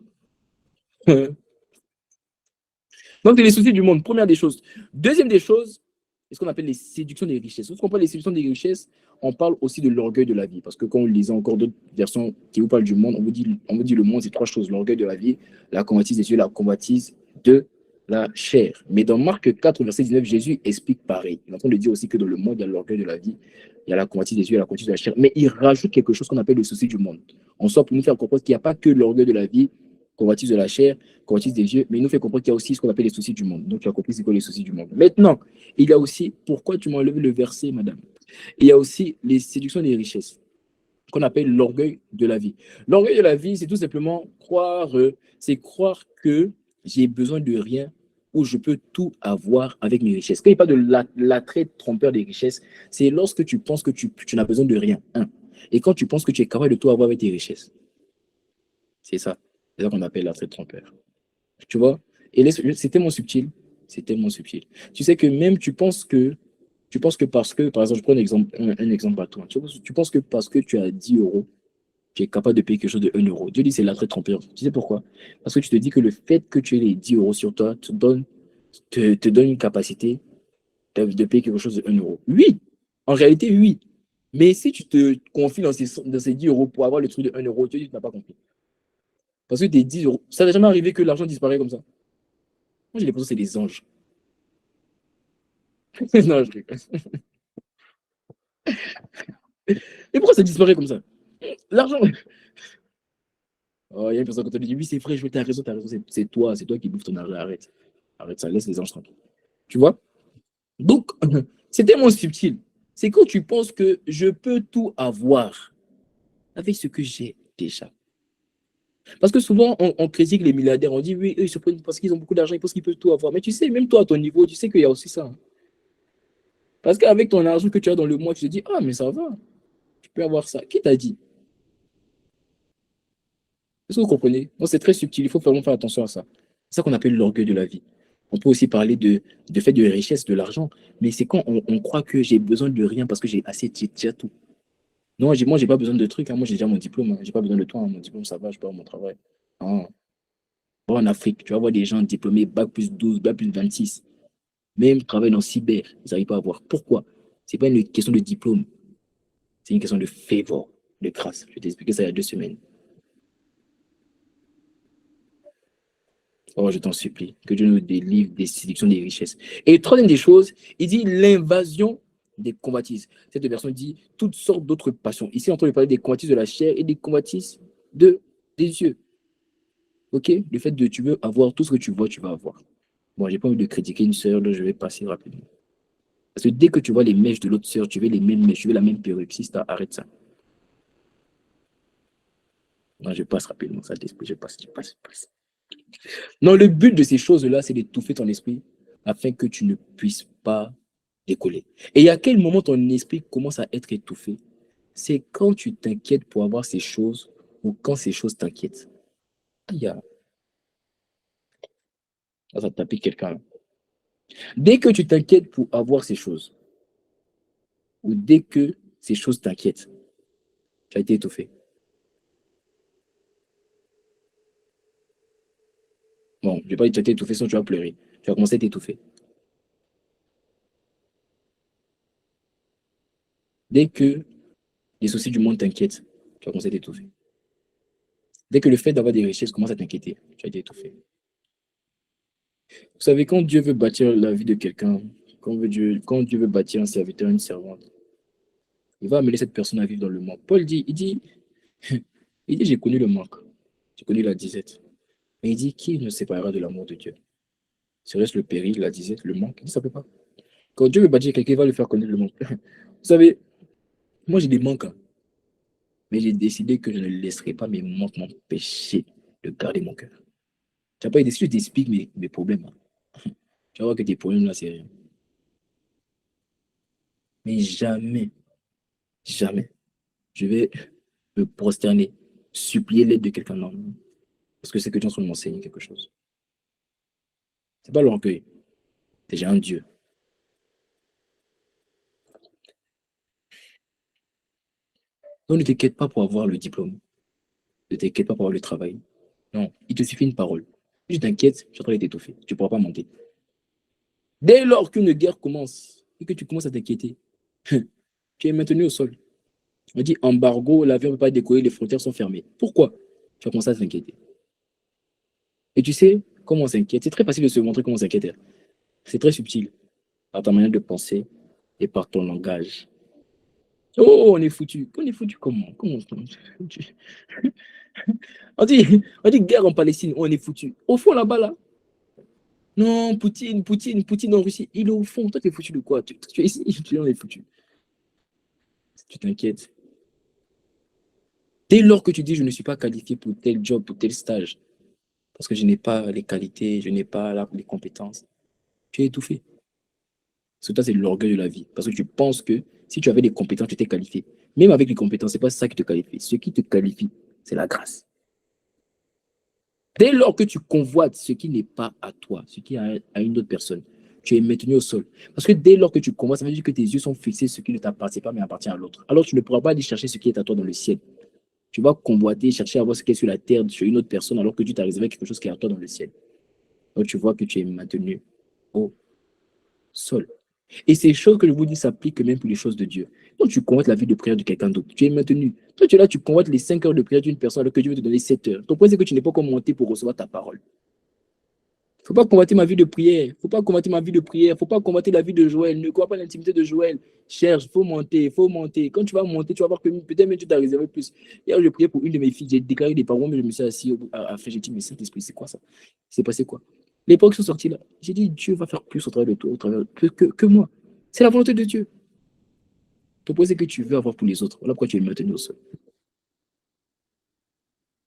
Donc, les soucis du monde, première des choses. Deuxième des choses, c'est ce qu'on appelle les séductions des richesses. Lorsqu'on parle des séductions des richesses, on parle aussi de l'orgueil de la vie. Parce que quand on lisait encore d'autres versions qui vous parlent du monde, on vous dit le monde, c'est 3 choses. L'orgueil de la vie, la convoitise des yeux, la convoitise de la chair. Mais dans Marc 4, verset 19, Jésus explique pareil. Il est en train de dire aussi que dans le monde, il y a l'orgueil de la vie, il y a la convoitise des yeux, il y a la convoitise de la chair. Mais il rajoute quelque chose qu'on appelle le souci du monde. En soi, pour nous faire comprendre qu'il n'y a pas que l'orgueil de la vie, convoitise de la chair, convoitise des yeux, mais il nous fait comprendre qu'il y a aussi ce qu'on appelle les soucis du monde. Donc, tu as compris c'est quoi les soucis du monde. Maintenant, il y a aussi, pourquoi tu m'as enlevé le verset, madame? Il y a aussi les séductions des richesses, qu'on appelle l'orgueil de la vie. L'orgueil de la vie, c'est tout simplement c'est croire que j'ai besoin de rien ou je peux tout avoir avec mes richesses. Quand il parle de l'attrait trompeur des richesses, c'est lorsque tu penses que tu n'as besoin de rien. Et quand tu penses que tu es capable de tout avoir avec tes richesses. C'est ça. C'est ça qu'on appelle l'attrait trompeur. Tu vois? Et c'est tellement subtil. C'est tellement subtil. Tu sais que même tu penses que parce que, par exemple, je prends un exemple à toi. Tu penses que parce que tu as 10 euros, tu es capable de payer quelque chose de 1 euro. Dieu dit c'est l'attrait trompeur. Tu sais pourquoi? Parce que tu te dis que le fait que tu aies les 10 euros sur toi te donne une capacité de payer quelque chose de 1 euro. Oui, en réalité, oui. Mais si tu te confies dans ces 10 euros pour avoir le truc de 1 euro, tu dis que tu n'as pas compris. Parce que tes 10 euros, ça n'est jamais arrivé que l'argent disparaît comme ça. Moi, j'ai l'impression que c'est des anges. Non, je rigole. Et pourquoi ça disparaît comme ça? L'argent. Oh, il y a une personne qui te dit oui, c'est vrai, t'as raison, c'est toi qui bouffes ton argent. Arrête. Arrête ça, laisse les anges tranquilles. Tu vois? Donc, c'est tellement subtil. C'est quand tu penses que je peux tout avoir avec ce que j'ai déjà. Parce que souvent, on critique les milliardaires, on dit oui, eux, ils se prennent parce qu'ils ont beaucoup d'argent, ils pensent qu'ils peuvent tout avoir. Mais tu sais, même toi, à ton niveau, tu sais qu'il y a aussi ça. Hein. Parce qu'avec ton argent que tu as dans le mois, tu te dis, ah, mais ça va, tu peux avoir ça. Qui t'a dit? Est-ce que vous comprenez? Donc, c'est très subtil, il faut vraiment faire attention à ça. C'est ça qu'on appelle l'orgueil de la vie. On peut aussi parler de fait de richesse, de l'argent, mais c'est quand on croit que j'ai besoin de rien parce que j'ai assez, j'ai déjà tout. Non, moi, j'ai pas besoin de trucs, hein. Moi, j'ai déjà mon diplôme, hein. J'ai pas besoin de toi, hein. Mon diplôme, ça va, je peux avoir mon travail. Non. En Afrique, tu vas voir des gens diplômés bac+12, bac+26, même travaillent dans cyber, ils n'arrivent pas à avoir. Pourquoi? C'est pas une question de diplôme, c'est une question de favor, de grâce. Je vais t'expliquer ça il y a 2 semaines. Oh, je t'en supplie, que Dieu nous délivre des séductions des richesses. Et troisième des choses, il dit l'invasion des convoitises. Cette version dit toutes sortes d'autres passions. Ici, on entend parler des convoitises de la chair et des convoitises des yeux. Ok? Le fait de tu veux avoir tout ce que tu vois, tu vas avoir. Bon, j'ai pas envie de critiquer une sœur, là, je vais passer rapidement. Parce que dès que tu vois les mèches de l'autre sœur, tu veux les mêmes mèches, tu veux la même perruque. Si ça, arrête ça. Non, je passe rapidement, ça t'explique, je passe. Non, le but de ces choses-là, c'est d'étouffer ton esprit afin que tu ne puisses pas décoller. Et à quel moment ton esprit commence à être étouffé? C'est quand tu t'inquiètes pour avoir ces choses ou quand ces choses t'inquiètent. Aïe, ça va taper quelqu'un. Dès que tu t'inquiètes pour avoir ces choses ou dès que ces choses t'inquiètent, tu as été étouffé. Bon, je vais pas dire que tu as été étouffé, sinon tu vas pleurer. Tu vas commencer à t'étouffer. Dès que les soucis du monde t'inquiètent, tu vas commencer à t'étouffer. Dès que le fait d'avoir des richesses commence à t'inquiéter, tu as été étouffé. Vous savez, quand Dieu veut bâtir la vie de quelqu'un, quand Dieu veut bâtir un serviteur, une servante, il va amener cette personne à vivre dans le manque. Paul dit, il dit, j'ai connu le manque, j'ai connu la disette. Mais il dit, qui ne séparera de l'amour de Dieu? Serait-ce le péril, la disette, le manque? Il dit, ça ne peut pas. Quand Dieu veut bâtir quelqu'un, il va lui faire connaître le manque. Vous savez, moi j'ai des manques, hein, mais j'ai décidé que je ne laisserai pas mes manques m'empêcher de garder mon cœur. Tu n'as pas idée, si je t'explique mes problèmes, hein, tu vas voir que tes problèmes là, c'est rien. Mais jamais, jamais, je vais me prosterner, supplier l'aide de quelqu'un d'autre. Parce que c'est que tu es en train de m'enseigner quelque chose. C'est pas l'orgueil, c'est j'ai un Dieu. Donc ne t'inquiète pas pour avoir le diplôme, ne t'inquiète pas pour avoir le travail. Non, il te suffit une parole. Si tu t'inquiètes, tu es en train de t'étouffer, tu ne pourras pas monter. Dès lors qu'une guerre commence et que tu commences à t'inquiéter, tu es maintenu au sol. On dit embargo, l'avion ne peut pas décoller, les frontières sont fermées. Pourquoi? Tu vas commencer à t'inquiéter. Et tu sais comment on s'inquiète. C'est très facile de se montrer comment on s'inquiète. C'est très subtil. Par ta manière de penser et par ton langage. Oh, on est foutu. On est foutu comment? Comment on est foutu? On dit guerre en Palestine, on est foutu. Au fond, là-bas, là. Non, Poutine en Russie. Il est au fond. Toi, t'es foutu de quoi? Tu es ici, on est foutu. Tu t'inquiètes. Dès lors que tu dis je ne suis pas qualifié pour tel job, pour tel stage, parce que je n'ai pas les qualités, je n'ai pas les compétences, tu es étouffé. Parce que toi, c'est l'orgueil de la vie. Parce que tu penses que si tu avais des compétences, tu t'es qualifié. Même avec les compétences, ce n'est pas ça qui te qualifie. Ce qui te qualifie, c'est la grâce. Dès lors que tu convoites ce qui n'est pas à toi, ce qui est à une autre personne, tu es maintenu au sol. Parce que dès lors que tu convoites, ça veut dire que tes yeux sont fixés sur ce qui ne t'appartient pas, mais appartient à l'autre. Alors tu ne pourras pas aller chercher ce qui est à toi dans le ciel. Tu vas convoiter, chercher à voir ce qui est sur la terre, sur une autre personne, alors que tu t'as réservé quelque chose qui est à toi dans le ciel. Donc tu vois que tu es maintenu au sol. Et ces choses que je vous dis s'appliquent même pour les choses de Dieu. Quand tu convoites la vie de prière de quelqu'un d'autre, tu es maintenu. Toi, tu es là, tu convoites les 5 heures de prière d'une personne alors que Dieu veut te donner 7 heures. Ton point, c'est que tu n'es pas encore monté pour recevoir ta parole. Il ne faut pas convoiter ma vie de prière. Il ne faut pas convoiter ma vie de prière. Il ne faut pas convoiter la vie de Joël. Ne crois pas l'intimité de Joël. Cherche, il faut monter, il faut monter. Quand tu vas monter, tu vas voir que peut-être même tu t'as réservé plus. Hier, je priais pour une de mes filles. J'ai déclaré des paroles, mais je me suis assis à faire. J'ai dit, mais Saint-Esprit, c'est quoi ça? C'est passé quoi? Les paroles qui sont sorties là. J'ai dit, Dieu va faire plus au travers de toi, au travers que moi. C'est la volonté de Dieu. Ton point, c'est que tu veux avoir pour les autres. Voilà pourquoi tu es maintenu au sol.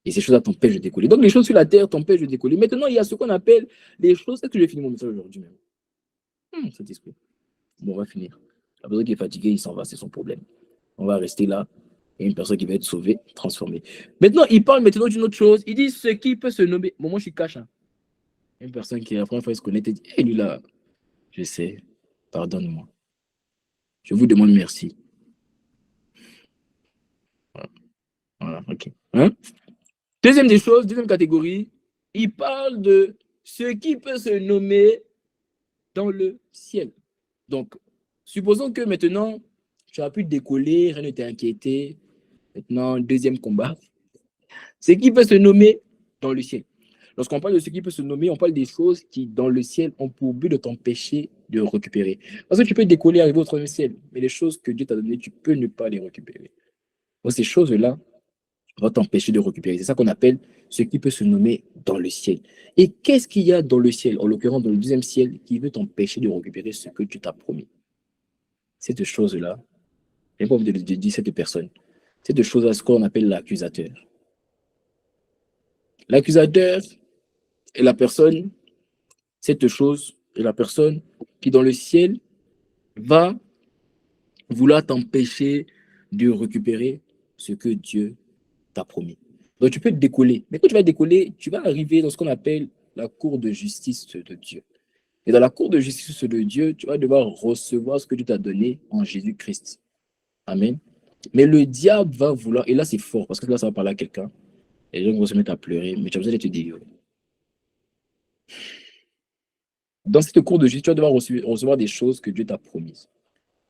Et ces choses-là t'empêchent de décoller. Donc, les choses sur la terre t'empêchent de décoller. Maintenant, il y a ce qu'on appelle les choses. Est-ce que j'ai fini mon message aujourd'hui même? Saint-Esprit. Bon, on va finir. La personne qui est fatiguée, il s'en va, c'est son problème. On va rester là. Il y a une personne qui va être sauvée, transformée. Maintenant, il parle maintenant d'une autre chose. Il dit ce qui peut se nommer. Bon, moi, je suis cash. Hein. Une personne qui, la première fois, il se connaît, il dit, hé, lui là, je sais, pardonne-moi. Je vous demande merci. Voilà, voilà, ok. Hein? Deuxième des choses, deuxième catégorie, il parle de ce qui peut se nommer dans le ciel. Donc, supposons que maintenant, tu as pu décoller, rien ne t'a inquiété. Maintenant, deuxième combat, ce qui peut se nommer dans le ciel. Lorsqu'on parle de ce qui peut se nommer, on parle des choses qui, dans le ciel, ont pour but de t'empêcher de récupérer. Parce que tu peux décoller, arriver au troisième ciel, mais les choses que Dieu t'a données, tu peux ne pas les récupérer. Donc, ces choses-là vont t'empêcher de récupérer. C'est ça qu'on appelle ce qui peut se nommer dans le ciel. Et qu'est-ce qu'il y a dans le ciel, en l'occurrence dans le deuxième ciel, qui veut t'empêcher de récupérer ce que tu t'as promis? Cette chose-là, je n'ai pas envie de dire cette personne. Cette chose-là, ce qu'on appelle l'accusateur. L'accusateur est la personne, cette chose est la personne qui, dans le ciel, va vouloir t'empêcher de récupérer ce que Dieu t'a promis. Donc tu peux te décoller. Mais quand tu vas décoller, tu vas arriver dans ce qu'on appelle la cour de justice de Dieu. Et dans la cour de justice de Dieu, tu vas devoir recevoir ce que Dieu t'a donné en Jésus-Christ. Amen. Mais le diable va vouloir, et là c'est fort, parce que là ça va parler à quelqu'un, et les gens vont se mettre à pleurer, mais tu as besoin de te délivrer. Dans cette cour de justice, tu vas devoir recevoir des choses que Dieu t'a promises.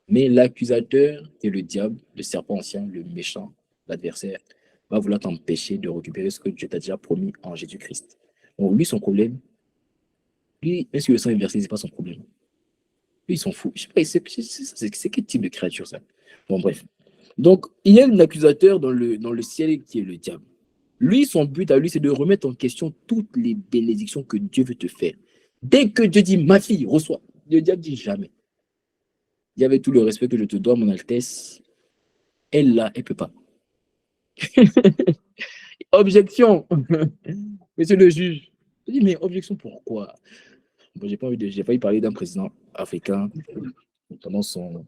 Mais l'accusateur, qui est le diable, le serpent ancien, le méchant, l'adversaire, va vouloir t'empêcher de récupérer ce que Dieu t'a déjà promis en Jésus-Christ. Donc lui, son problème, lui, même si le sang est versé, ce n'est pas son problème. Lui, il s'en fout. Je sais pas, c'est quel type de créature ça? Bon, bref. Donc, il y a un accusateur dans le ciel qui est le diable. Lui, son but à lui, c'est de remettre en question toutes les bénédictions que Dieu veut te faire. Dès que Dieu dit, ma fille, reçois, le diable dit jamais. Il y avait tout le respect que je te dois, mon Altesse. Elle, là, elle ne peut pas. Objection, monsieur le juge. Je dis, mais objection pourquoi? Bon, j'ai pas eu parler d'un président africain pendant son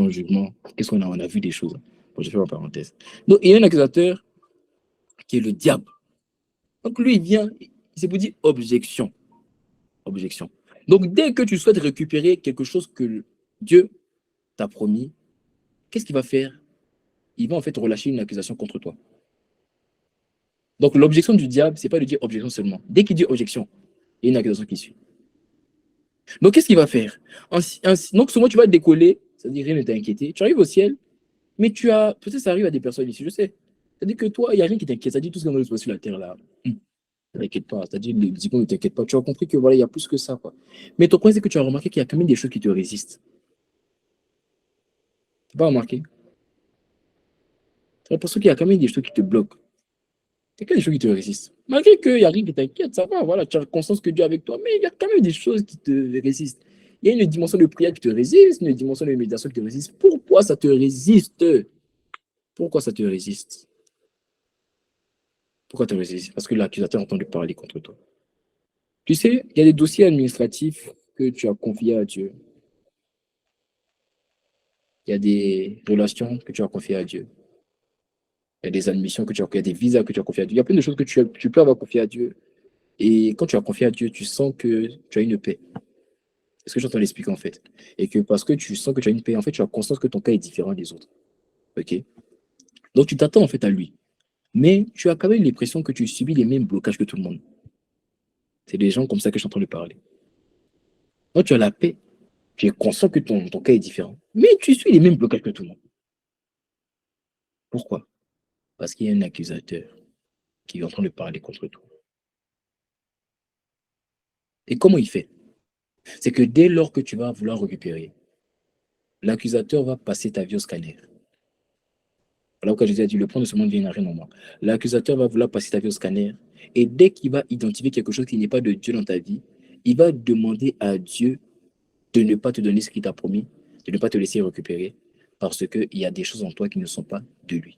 jugement. Qu'est-ce qu'on a? On a vu des choses. Bon, j'ai fait ma parenthèse. Donc, il y a un accusateur qui est le diable. Donc, lui, il vient, il s'est pour dire objection. Objection. Donc, dès que tu souhaites récupérer quelque chose que Dieu t'a promis, qu'est-ce qu'il va faire? Il va en fait relâcher une accusation contre toi. Donc, l'objection du diable, c'est pas de dire objection seulement. Dès qu'il dit objection, il y a une accusation qui suit. Donc, qu'est-ce qu'il va faire? Donc, souvent, tu vas décoller, c'est-à-dire rien ne t'inquiéter. Tu arrives au ciel, mais tu as. Peut-être ça arrive à des personnes ici, je sais. C'est-à-dire que toi, il n'y a rien qui t'inquiète. C'est-à-dire tout ce qu'on a sur la terre là. Ne t'inquiète pas. C'est-à-dire les diplômes ne t'inquiète pas. Tu as compris que voilà, il y a plus que ça, quoi. Mais ton problème, c'est que tu as remarqué qu'il y a quand même des choses qui te résistent. Tu n'as pas remarqué? Tu as l'impression qu'il y a quand même des choses qui te bloquent. Il y a quand même des choses qui te résistent. Malgré qu'il n'y a rien qui t'inquiète, ça va, voilà, tu as conscience que Dieu est avec toi, mais il y a quand même des choses qui te résistent. Il y a une dimension de prière qui te résiste, une dimension de méditation qui te résiste. Pourquoi ça te résiste? Pourquoi ça te résiste? Pourquoi te résiste? Parce que l'accusateur a entendu parler contre toi. Tu sais, il y a des dossiers administratifs que tu as confiés à Dieu. Il y a des relations que tu as confiées à Dieu. Il y a des admissions que tu as confiées, il y a des visas que tu as confiés à Dieu. Il y a plein de choses que tu peux avoir confiées à Dieu. Et quand tu as confié à Dieu, tu sens que tu as une paix. C'est ce que j'entends l'expliquer en fait. Et que parce que tu sens que tu as une paix, en fait, tu as conscience que ton cas est différent des autres. OK? Donc tu t'attends en fait à lui. Mais tu as quand même l'impression que tu subis les mêmes blocages que tout le monde. C'est des gens comme ça que je suis en train de parler. Donc tu as la paix. Tu es conscient que ton cas est différent. Mais tu suis les mêmes blocages que tout le monde. Pourquoi? Parce qu'il y a un accusateur qui est en train de parler contre toi. Et comment il fait? C'est que dès lors que tu vas vouloir récupérer, l'accusateur va passer ta vie au scanner. Voilà pourquoi Jésus a dit, le plan de ce monde vient rien en moi. L'accusateur va vouloir passer ta vie au scanner. Et dès qu'il va identifier quelque chose qui n'est pas de Dieu dans ta vie, il va demander à Dieu de ne pas te donner ce qu'il t'a promis, de ne pas te laisser récupérer, parce qu'il y a des choses en toi qui ne sont pas de lui.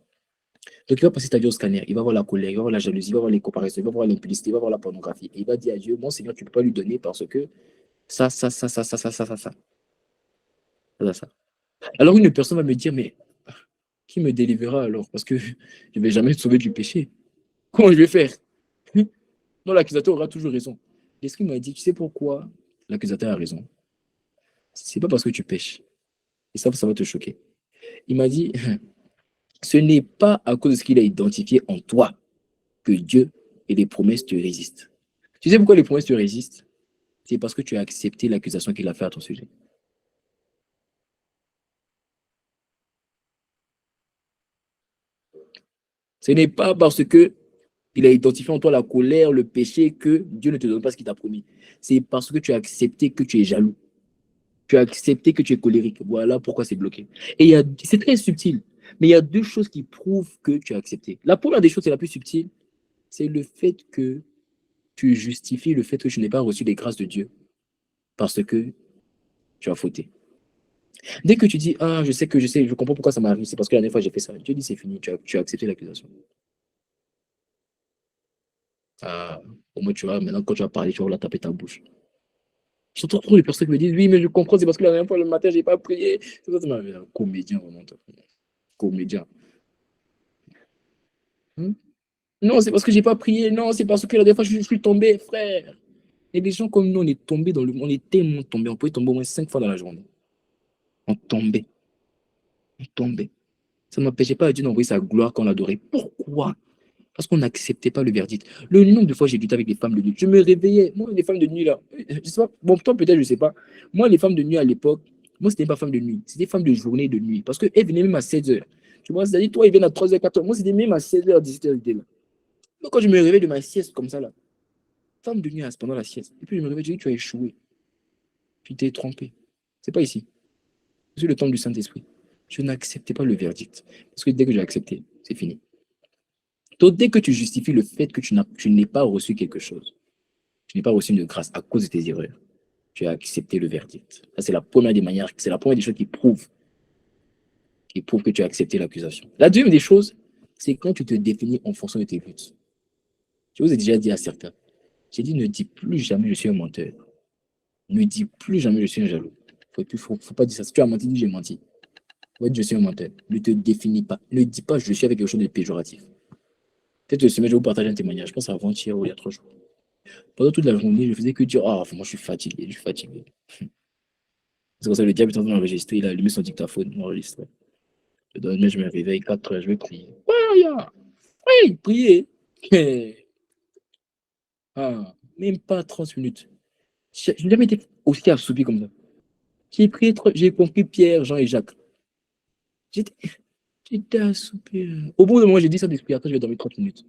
Donc il va passer ta vie au scanner, il va voir la colère, il va voir la jalousie, il va voir les comparaisons, il va voir l'impudicité, il va voir la pornographie. Et il va dire à Dieu, mon Seigneur, tu ne peux pas lui donner parce que ça. Alors une personne va me dire, mais qui me délivrera alors? Parce que je ne vais jamais te sauver du péché. Comment je vais faire? Non, l'accusateur aura toujours raison. L'esprit m'a dit, tu sais pourquoi l'accusateur a raison? C'est pas parce que tu pêches. Et ça va te choquer. Il m'a dit, ce n'est pas à cause de ce qu'il a identifié en toi que Dieu et les promesses te résistent. Tu sais pourquoi les promesses te résistent? C'est parce que tu as accepté l'accusation qu'il a faite à ton sujet. Ce n'est pas parce que il a identifié en toi la colère, le péché, que Dieu ne te donne pas ce qu'il t'a promis. C'est parce que tu as accepté que tu es jaloux. Tu as accepté que tu es colérique. Voilà pourquoi c'est bloqué. Et c'est très subtil. Mais il y a deux choses qui prouvent que tu as accepté. La première des choses, c'est la plus subtile. C'est le fait que tu justifies le fait que tu n'aies pas reçu les grâces de Dieu parce que tu as fauté. Dès que tu dis, ah, je sais, je comprends pourquoi ça m'arrive, c'est parce que la dernière fois j'ai fait ça. Dieu dit, c'est fini, tu as accepté l'accusation. Ah, au moins, tu vois, maintenant, quand tu vas parler, tu vas la taper ta bouche. J'entends trop les personnes qui me disent oui, mais je comprends, c'est parce que la dernière fois le matin, j'ai pas prié. C'est ça, un comédien, vraiment. Comédien. Hein? Non, c'est parce que j'ai pas prié. Non, c'est parce que la dernière fois, je suis tombé, frère. Et des gens comme nous, on est tombé dans le monde, on est tellement tombé. On pouvait tomber au moins 5 fois dans la journée. On tombait, on tombait. Ça ne m'empêchait pas de Dieu d'envoyer sa gloire quand on l'adorait. Pourquoi? Parce qu'on n'acceptait pas le verdict. Le nombre de fois j'ai lutté avec des femmes de nuit, je me réveillais. Moi, les femmes de nuit, là, je sais pas, bon, toi peut-être, je sais pas. Moi, les femmes de nuit à l'époque, moi, c'était pas femmes de nuit, c'était femmes de journée et de nuit. Parce qu'elles venaient même à 16h. Tu vois, c'est-à-dire, toi, ils viennent à 3h, 4h. Moi, c'était même à 16h, 17h, j'étais là. Donc, quand je me réveille de ma sieste comme ça, là, femme de nuit pendant la sieste. Et puis, je me réveille, je dis, tu as échoué. Tu t'es trompé. C'est pas ici. C'est le temps du Saint-Esprit. Je n'acceptais pas le verdict. Parce que dès que j'ai accepté, c'est fini. Donc, dès que tu justifies le fait que tu n'aies pas reçu quelque chose, tu n'es pas reçu une grâce à cause de tes erreurs, tu as accepté le verdict. Ça, c'est la première des manières, c'est la première des choses qui prouve que tu as accepté l'accusation. La deuxième des choses, c'est quand tu te définis en fonction de tes buts. Je vous ai déjà dit à certains, j'ai dit ne dis plus jamais je suis un menteur. Ne dis plus jamais je suis un jaloux. Faut pas dire ça. Si tu as menti, dis j'ai menti. Ouais, je suis un menteur. Ne te définis pas. Ne dis pas je suis avec quelque chose de péjoratif. Peut-être que ce semaine, je vais vous partager un témoignage. Je pense avant-hier ou il y a 3 jours. Pendant toute la journée, je faisais que dire ah, moi je suis fatigué, je suis fatigué. C'est comme ça le diable est en train d'enregistrer, il a allumé son dictaphone, enregistré. Le lendemain, je me réveille 4 heures, je vais prier. Oui, prier. Ah, même pas 30 minutes. Je n'ai jamais été aussi assoupi comme ça. J'ai prié, j'ai compris Pierre, Jean et Jacques. J'étais j'étais assoupi. Au bout d'un moment, j'ai dit ça d'esprit, attends, je vais dormir 30 minutes.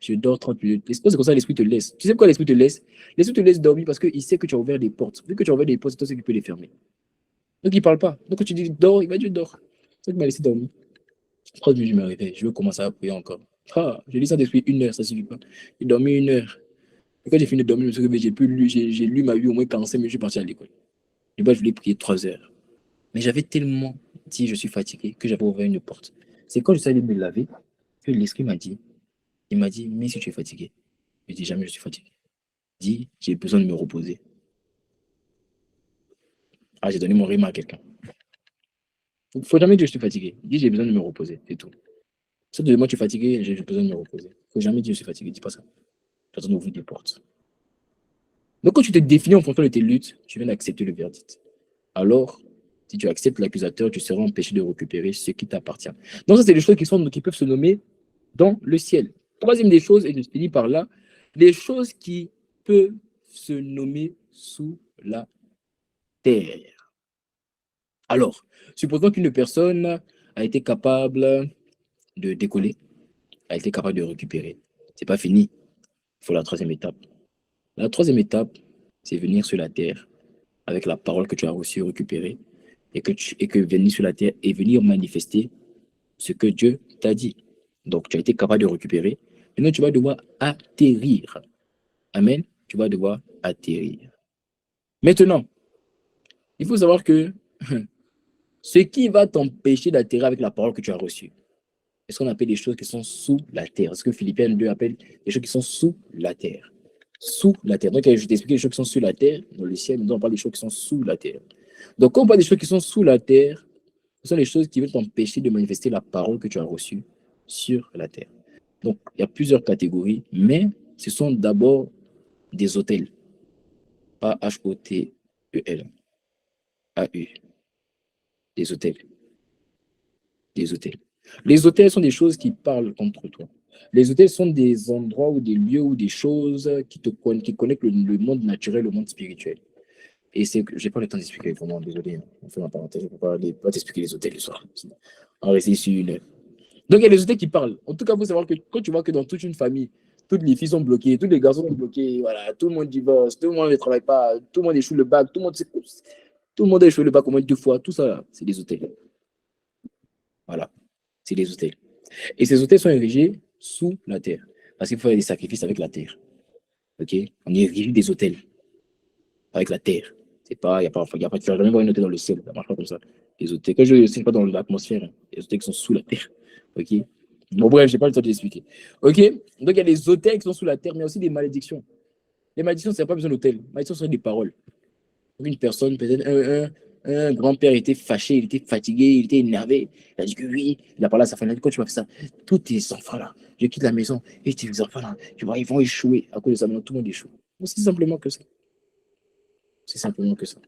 Je dors 30 minutes. C'est comme ça l'esprit te laisse. Tu sais pourquoi l'esprit te laisse? L'esprit te laisse dormir parce qu'il sait que tu as ouvert des portes. Vu que tu as ouvert des portes, c'est toi qui peux les fermer. Donc il ne parle pas. Donc quand tu dis dors, il va dire dors. C'est ça qui m'a laissé dormir. 30 minutes, je me réveille. Je veux commencer à prier encore. Ah, je lis ça depuis 1 heure, ça ne suffit pas. J'ai dormi 1 heure. Et quand j'ai fini de dormir, je me suis réveillé, j'ai lu ma vie au moins 45 minutes, je suis parti à l'école. Et bah, je voulais prier 3 heures. Mais j'avais tellement dit je suis fatigué que j'avais ouvert une porte. C'est quand je suis allé me laver que l'esprit m'a dit, il m'a dit, mais si tu es fatigué. Je dis jamais je suis fatigué. Dis, j'ai besoin de me reposer. Ah, j'ai donné mon rime à quelqu'un. Faut jamais dire je suis fatigué. Dis, j'ai besoin de me reposer, c'est tout. Si tu moi tu es fatigué, j'ai besoin de me reposer. Faut jamais dire je suis fatigué, dis pas ça. Tu as besoin d'ouvrir des portes. Donc quand tu te définis en fonction de tes luttes, tu viens d'accepter le verdict. Alors, si tu acceptes l'accusateur, tu seras empêché de récupérer ce qui t'appartient. Donc ça, c'est des choses qui peuvent se nommer dans le ciel. Troisième des choses, et je finis par là, les choses qui peuvent se nommer sous la terre. Alors, supposons qu'une personne a été capable de décoller, a été capable de récupérer. C'est pas fini. Il faut la troisième étape. La troisième étape, c'est venir sur la terre avec la parole que tu as reçue récupérer et que venir sur la terre et venir manifester ce que Dieu t'a dit. Donc, tu as été capable de récupérer. Maintenant, tu vas devoir atterrir. Amen. Tu vas devoir atterrir. Maintenant, il faut savoir que ce qui va t'empêcher d'atterrir avec la parole que tu as reçue, c'est ce qu'on appelle des choses qui sont sous la terre. Ce que Philippiens 2 appelle des choses qui sont sous la terre. Sous la terre. Donc, je t'ai expliqué les choses qui sont sur la terre, dans le ciel, nous on parle des choses qui sont sous la terre. Donc, quand on parle des choses qui sont sous la terre, ce sont les choses qui veulent t'empêcher de manifester la parole que tu as reçue sur la terre. Donc, il y a plusieurs catégories, mais ce sont d'abord des hôtels. Pas H-O-T-E-L. A-U. Des hôtels. Des hôtels. Les hôtels sont des choses qui parlent contre toi. Les hôtels sont des endroits ou des lieux ou des choses qui connectent le monde naturel au monde spirituel. Et c'est que j'ai pas le temps d'expliquer, vraiment, désolé. On fait ma parenthèse, je ne peux pas t'expliquer les hôtels le soir. On va rester ici 1 heure. Donc, il y a les hôtels qui parlent. En tout cas, il faut savoir que quand tu vois que dans toute une famille, toutes les filles sont bloquées, tous les garçons sont bloqués, voilà, tout le monde divorce, tout le monde ne travaille pas, tout le monde échoue le bac, tout le monde a échoué le bac au moins 2 fois, tout ça, c'est des hôtels. Voilà, c'est des hôtels. Et ces hôtels sont érigés sous la terre, parce qu'il faut faire des sacrifices avec la terre. Ok? On érige des hôtels avec la terre. C'est pas, tu vas jamais voir un hôtel dans le ciel, ça marche pas comme ça. Les hôtels, quand je ne sais pas dans l'atmosphère, hein, les hôtels qui sont sous la terre. Ok? Bon, bref, j'ai pas le temps de l'expliquer. Ok? Donc, il y a des hôtels qui sont sous la terre, mais aussi des malédictions. Les malédictions, c'est pas besoin d'hôtel. Les malédictions, ce sont des paroles. Une personne, peut-être un grand-père était fâché, il était fatigué, il était énervé. Il a dit que oui, il a parlé à sa femme, il a dit, quand tu vas faire ça, tous tes enfants-là, je quitte la maison, et tes enfants-là, tu vois, ils vont échouer à cause de ça. Maintenant, tout le monde échoue. C'est simplement que ça. C'est simplement que ça.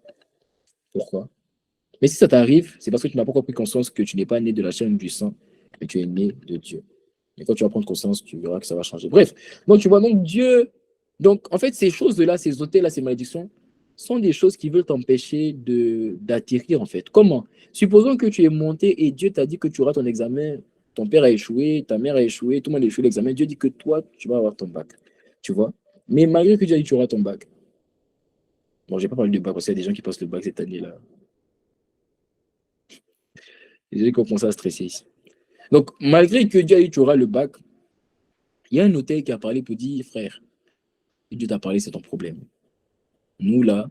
Pourquoi? Mais si ça t'arrive, c'est parce que tu n'as pas encore pris conscience que tu n'es pas né de la chair ou du sang, mais tu es né de Dieu. Et quand tu vas prendre conscience, tu verras que ça va changer. Bref, donc tu vois, donc Dieu, donc en fait, ces choses-là, ces hôtels-là, ces malédictions, sont des choses qui veulent t'empêcher d'atterrir, en fait. Comment? Supposons que tu es monté et Dieu t'a dit que tu auras ton examen, ton père a échoué, ta mère a échoué, tout le monde a échoué l'examen. Dieu dit que toi, tu vas avoir ton bac. Tu vois? Mais malgré que Dieu a dit que tu auras ton bac, bon, je n'ai pas parlé de bac parce qu'il y a des gens qui passent le bac cette année-là. J'ai commencé à stresser ici. Donc, malgré que Dieu a dit que tu auras le bac, il y a un notaire qui a parlé pour dire, frère, si Dieu t'a parlé, c'est ton problème. Nous, là,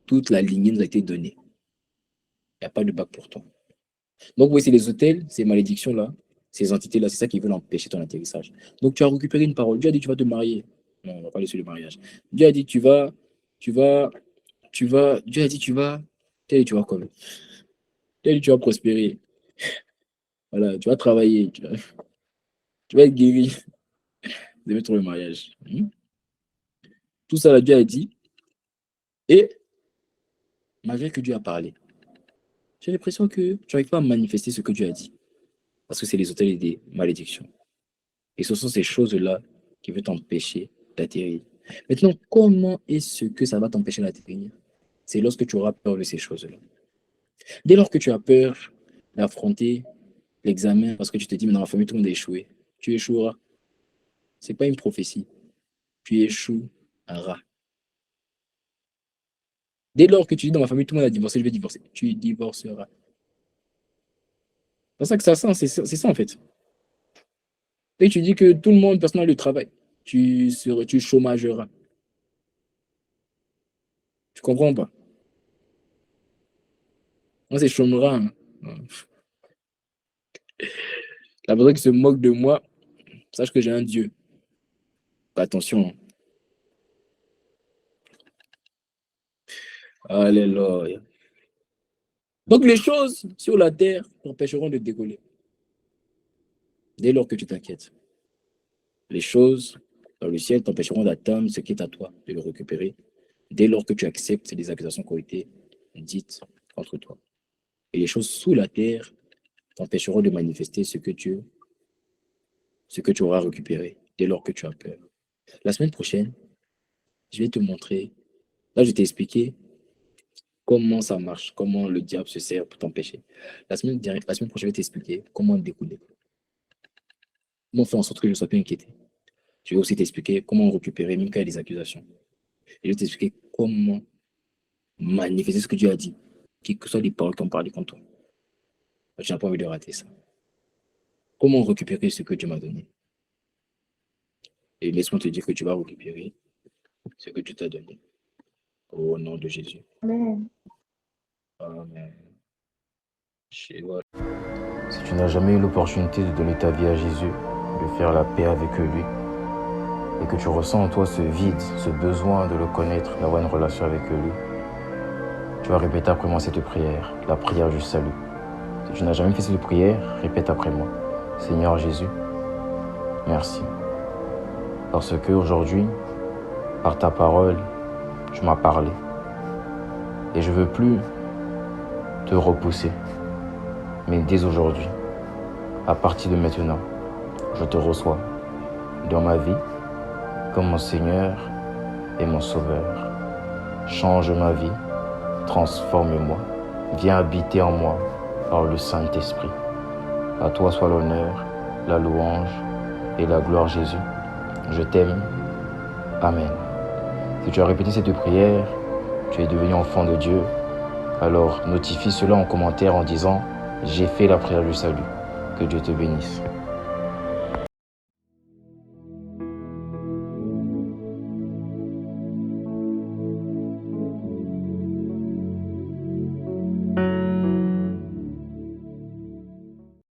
toute la lignée nous a été donnée. Il n'y a pas de bac pour toi. Donc, oui, c'est les hôtels, ces malédictions-là, ces entités-là, c'est ça qui veulent empêcher ton atterrissage. Donc, tu as récupéré une parole. Dieu a dit, tu vas te marier. Non, on va pas laisser le mariage. Dieu a dit, tu vas, Dieu a dit, tu vas comme. Dieu a dit, tu vas prospérer. Voilà, tu vas travailler, tu vas être guéri. Vous devez trouver le mariage. Tout ça, là, Dieu a dit. Et malgré que Dieu a parlé, j'ai l'impression que tu n'arrives pas à manifester ce que Dieu a dit. Parce que c'est les hôtels et des malédictions. Et ce sont ces choses-là qui veulent t'empêcher d'atterrir. Maintenant, comment est-ce que ça va t'empêcher d'atterrir? C'est lorsque tu auras peur de ces choses-là. Dès lors que tu as peur d'affronter l'examen, parce que tu te dis, mais dans ma famille, tout le monde a échoué, tu échoueras. Ce n'est pas une prophétie. Tu échoueras. Dès lors que tu dis, dans ma famille, tout le monde a divorcé, je vais divorcer. Tu divorceras. C'est ça que ça sent, c'est ça en fait. Et tu dis que tout le monde, personne n'a le travail. Tu chômageras. Tu comprends pas? Moi, c'est chômera. Hein. La personne qui se moque de moi, sache que j'ai un Dieu. Attention. Alléluia. Donc, les choses sur la terre t'empêcheront de décoller. Dès lors que tu t'inquiètes. Les choses dans le ciel t'empêcheront d'atteindre ce qui est à toi, de le récupérer. Dès lors que tu acceptes les accusations qui ont été dites contre toi. Et les choses sous la terre t'empêcheront de manifester ce que tu auras récupéré dès lors que tu as peur. La semaine prochaine, je vais te montrer, là je t'ai expliqué comment ça marche, comment le diable se sert pour t'empêcher. La semaine prochaine, je vais t'expliquer comment découler. Comment faire en sorte que je ne sois plus inquiété. Je vais aussi t'expliquer comment récupérer, même quand il y a des accusations. Et je vais t'expliquer comment manifester ce que Dieu a dit, quelles que soient les paroles qui ont parlé contre toi. Je n'ai pas envie de rater ça. Comment récupérer ce que Dieu m'a donné. Et laisse-moi te dire que tu vas récupérer ce que Dieu t'a donné. Au nom de Jésus. Amen. Amen. Si tu n'as jamais eu l'opportunité de donner ta vie à Jésus, de faire la paix avec lui, et que tu ressens en toi ce vide, ce besoin de le connaître, d'avoir une relation avec lui, tu vas répéter après moi cette prière, la prière du salut. Si tu n'as jamais fait cette prière, répète après moi. Seigneur Jésus, merci. Parce que aujourd'hui, par ta parole, tu m'as parlé. Et je ne veux plus te repousser. Mais dès aujourd'hui, à partir de maintenant, je te reçois dans ma vie comme mon Seigneur et mon Sauveur. Change ma vie, transforme-moi, viens habiter en moi par le Saint-Esprit. À toi soit l'honneur, la louange et la gloire Jésus. Je t'aime. Amen. Si tu as répété cette prière, tu es devenu enfant de Dieu, alors notifie cela en commentaire en disant « J'ai fait la prière du salut ». Que Dieu te bénisse.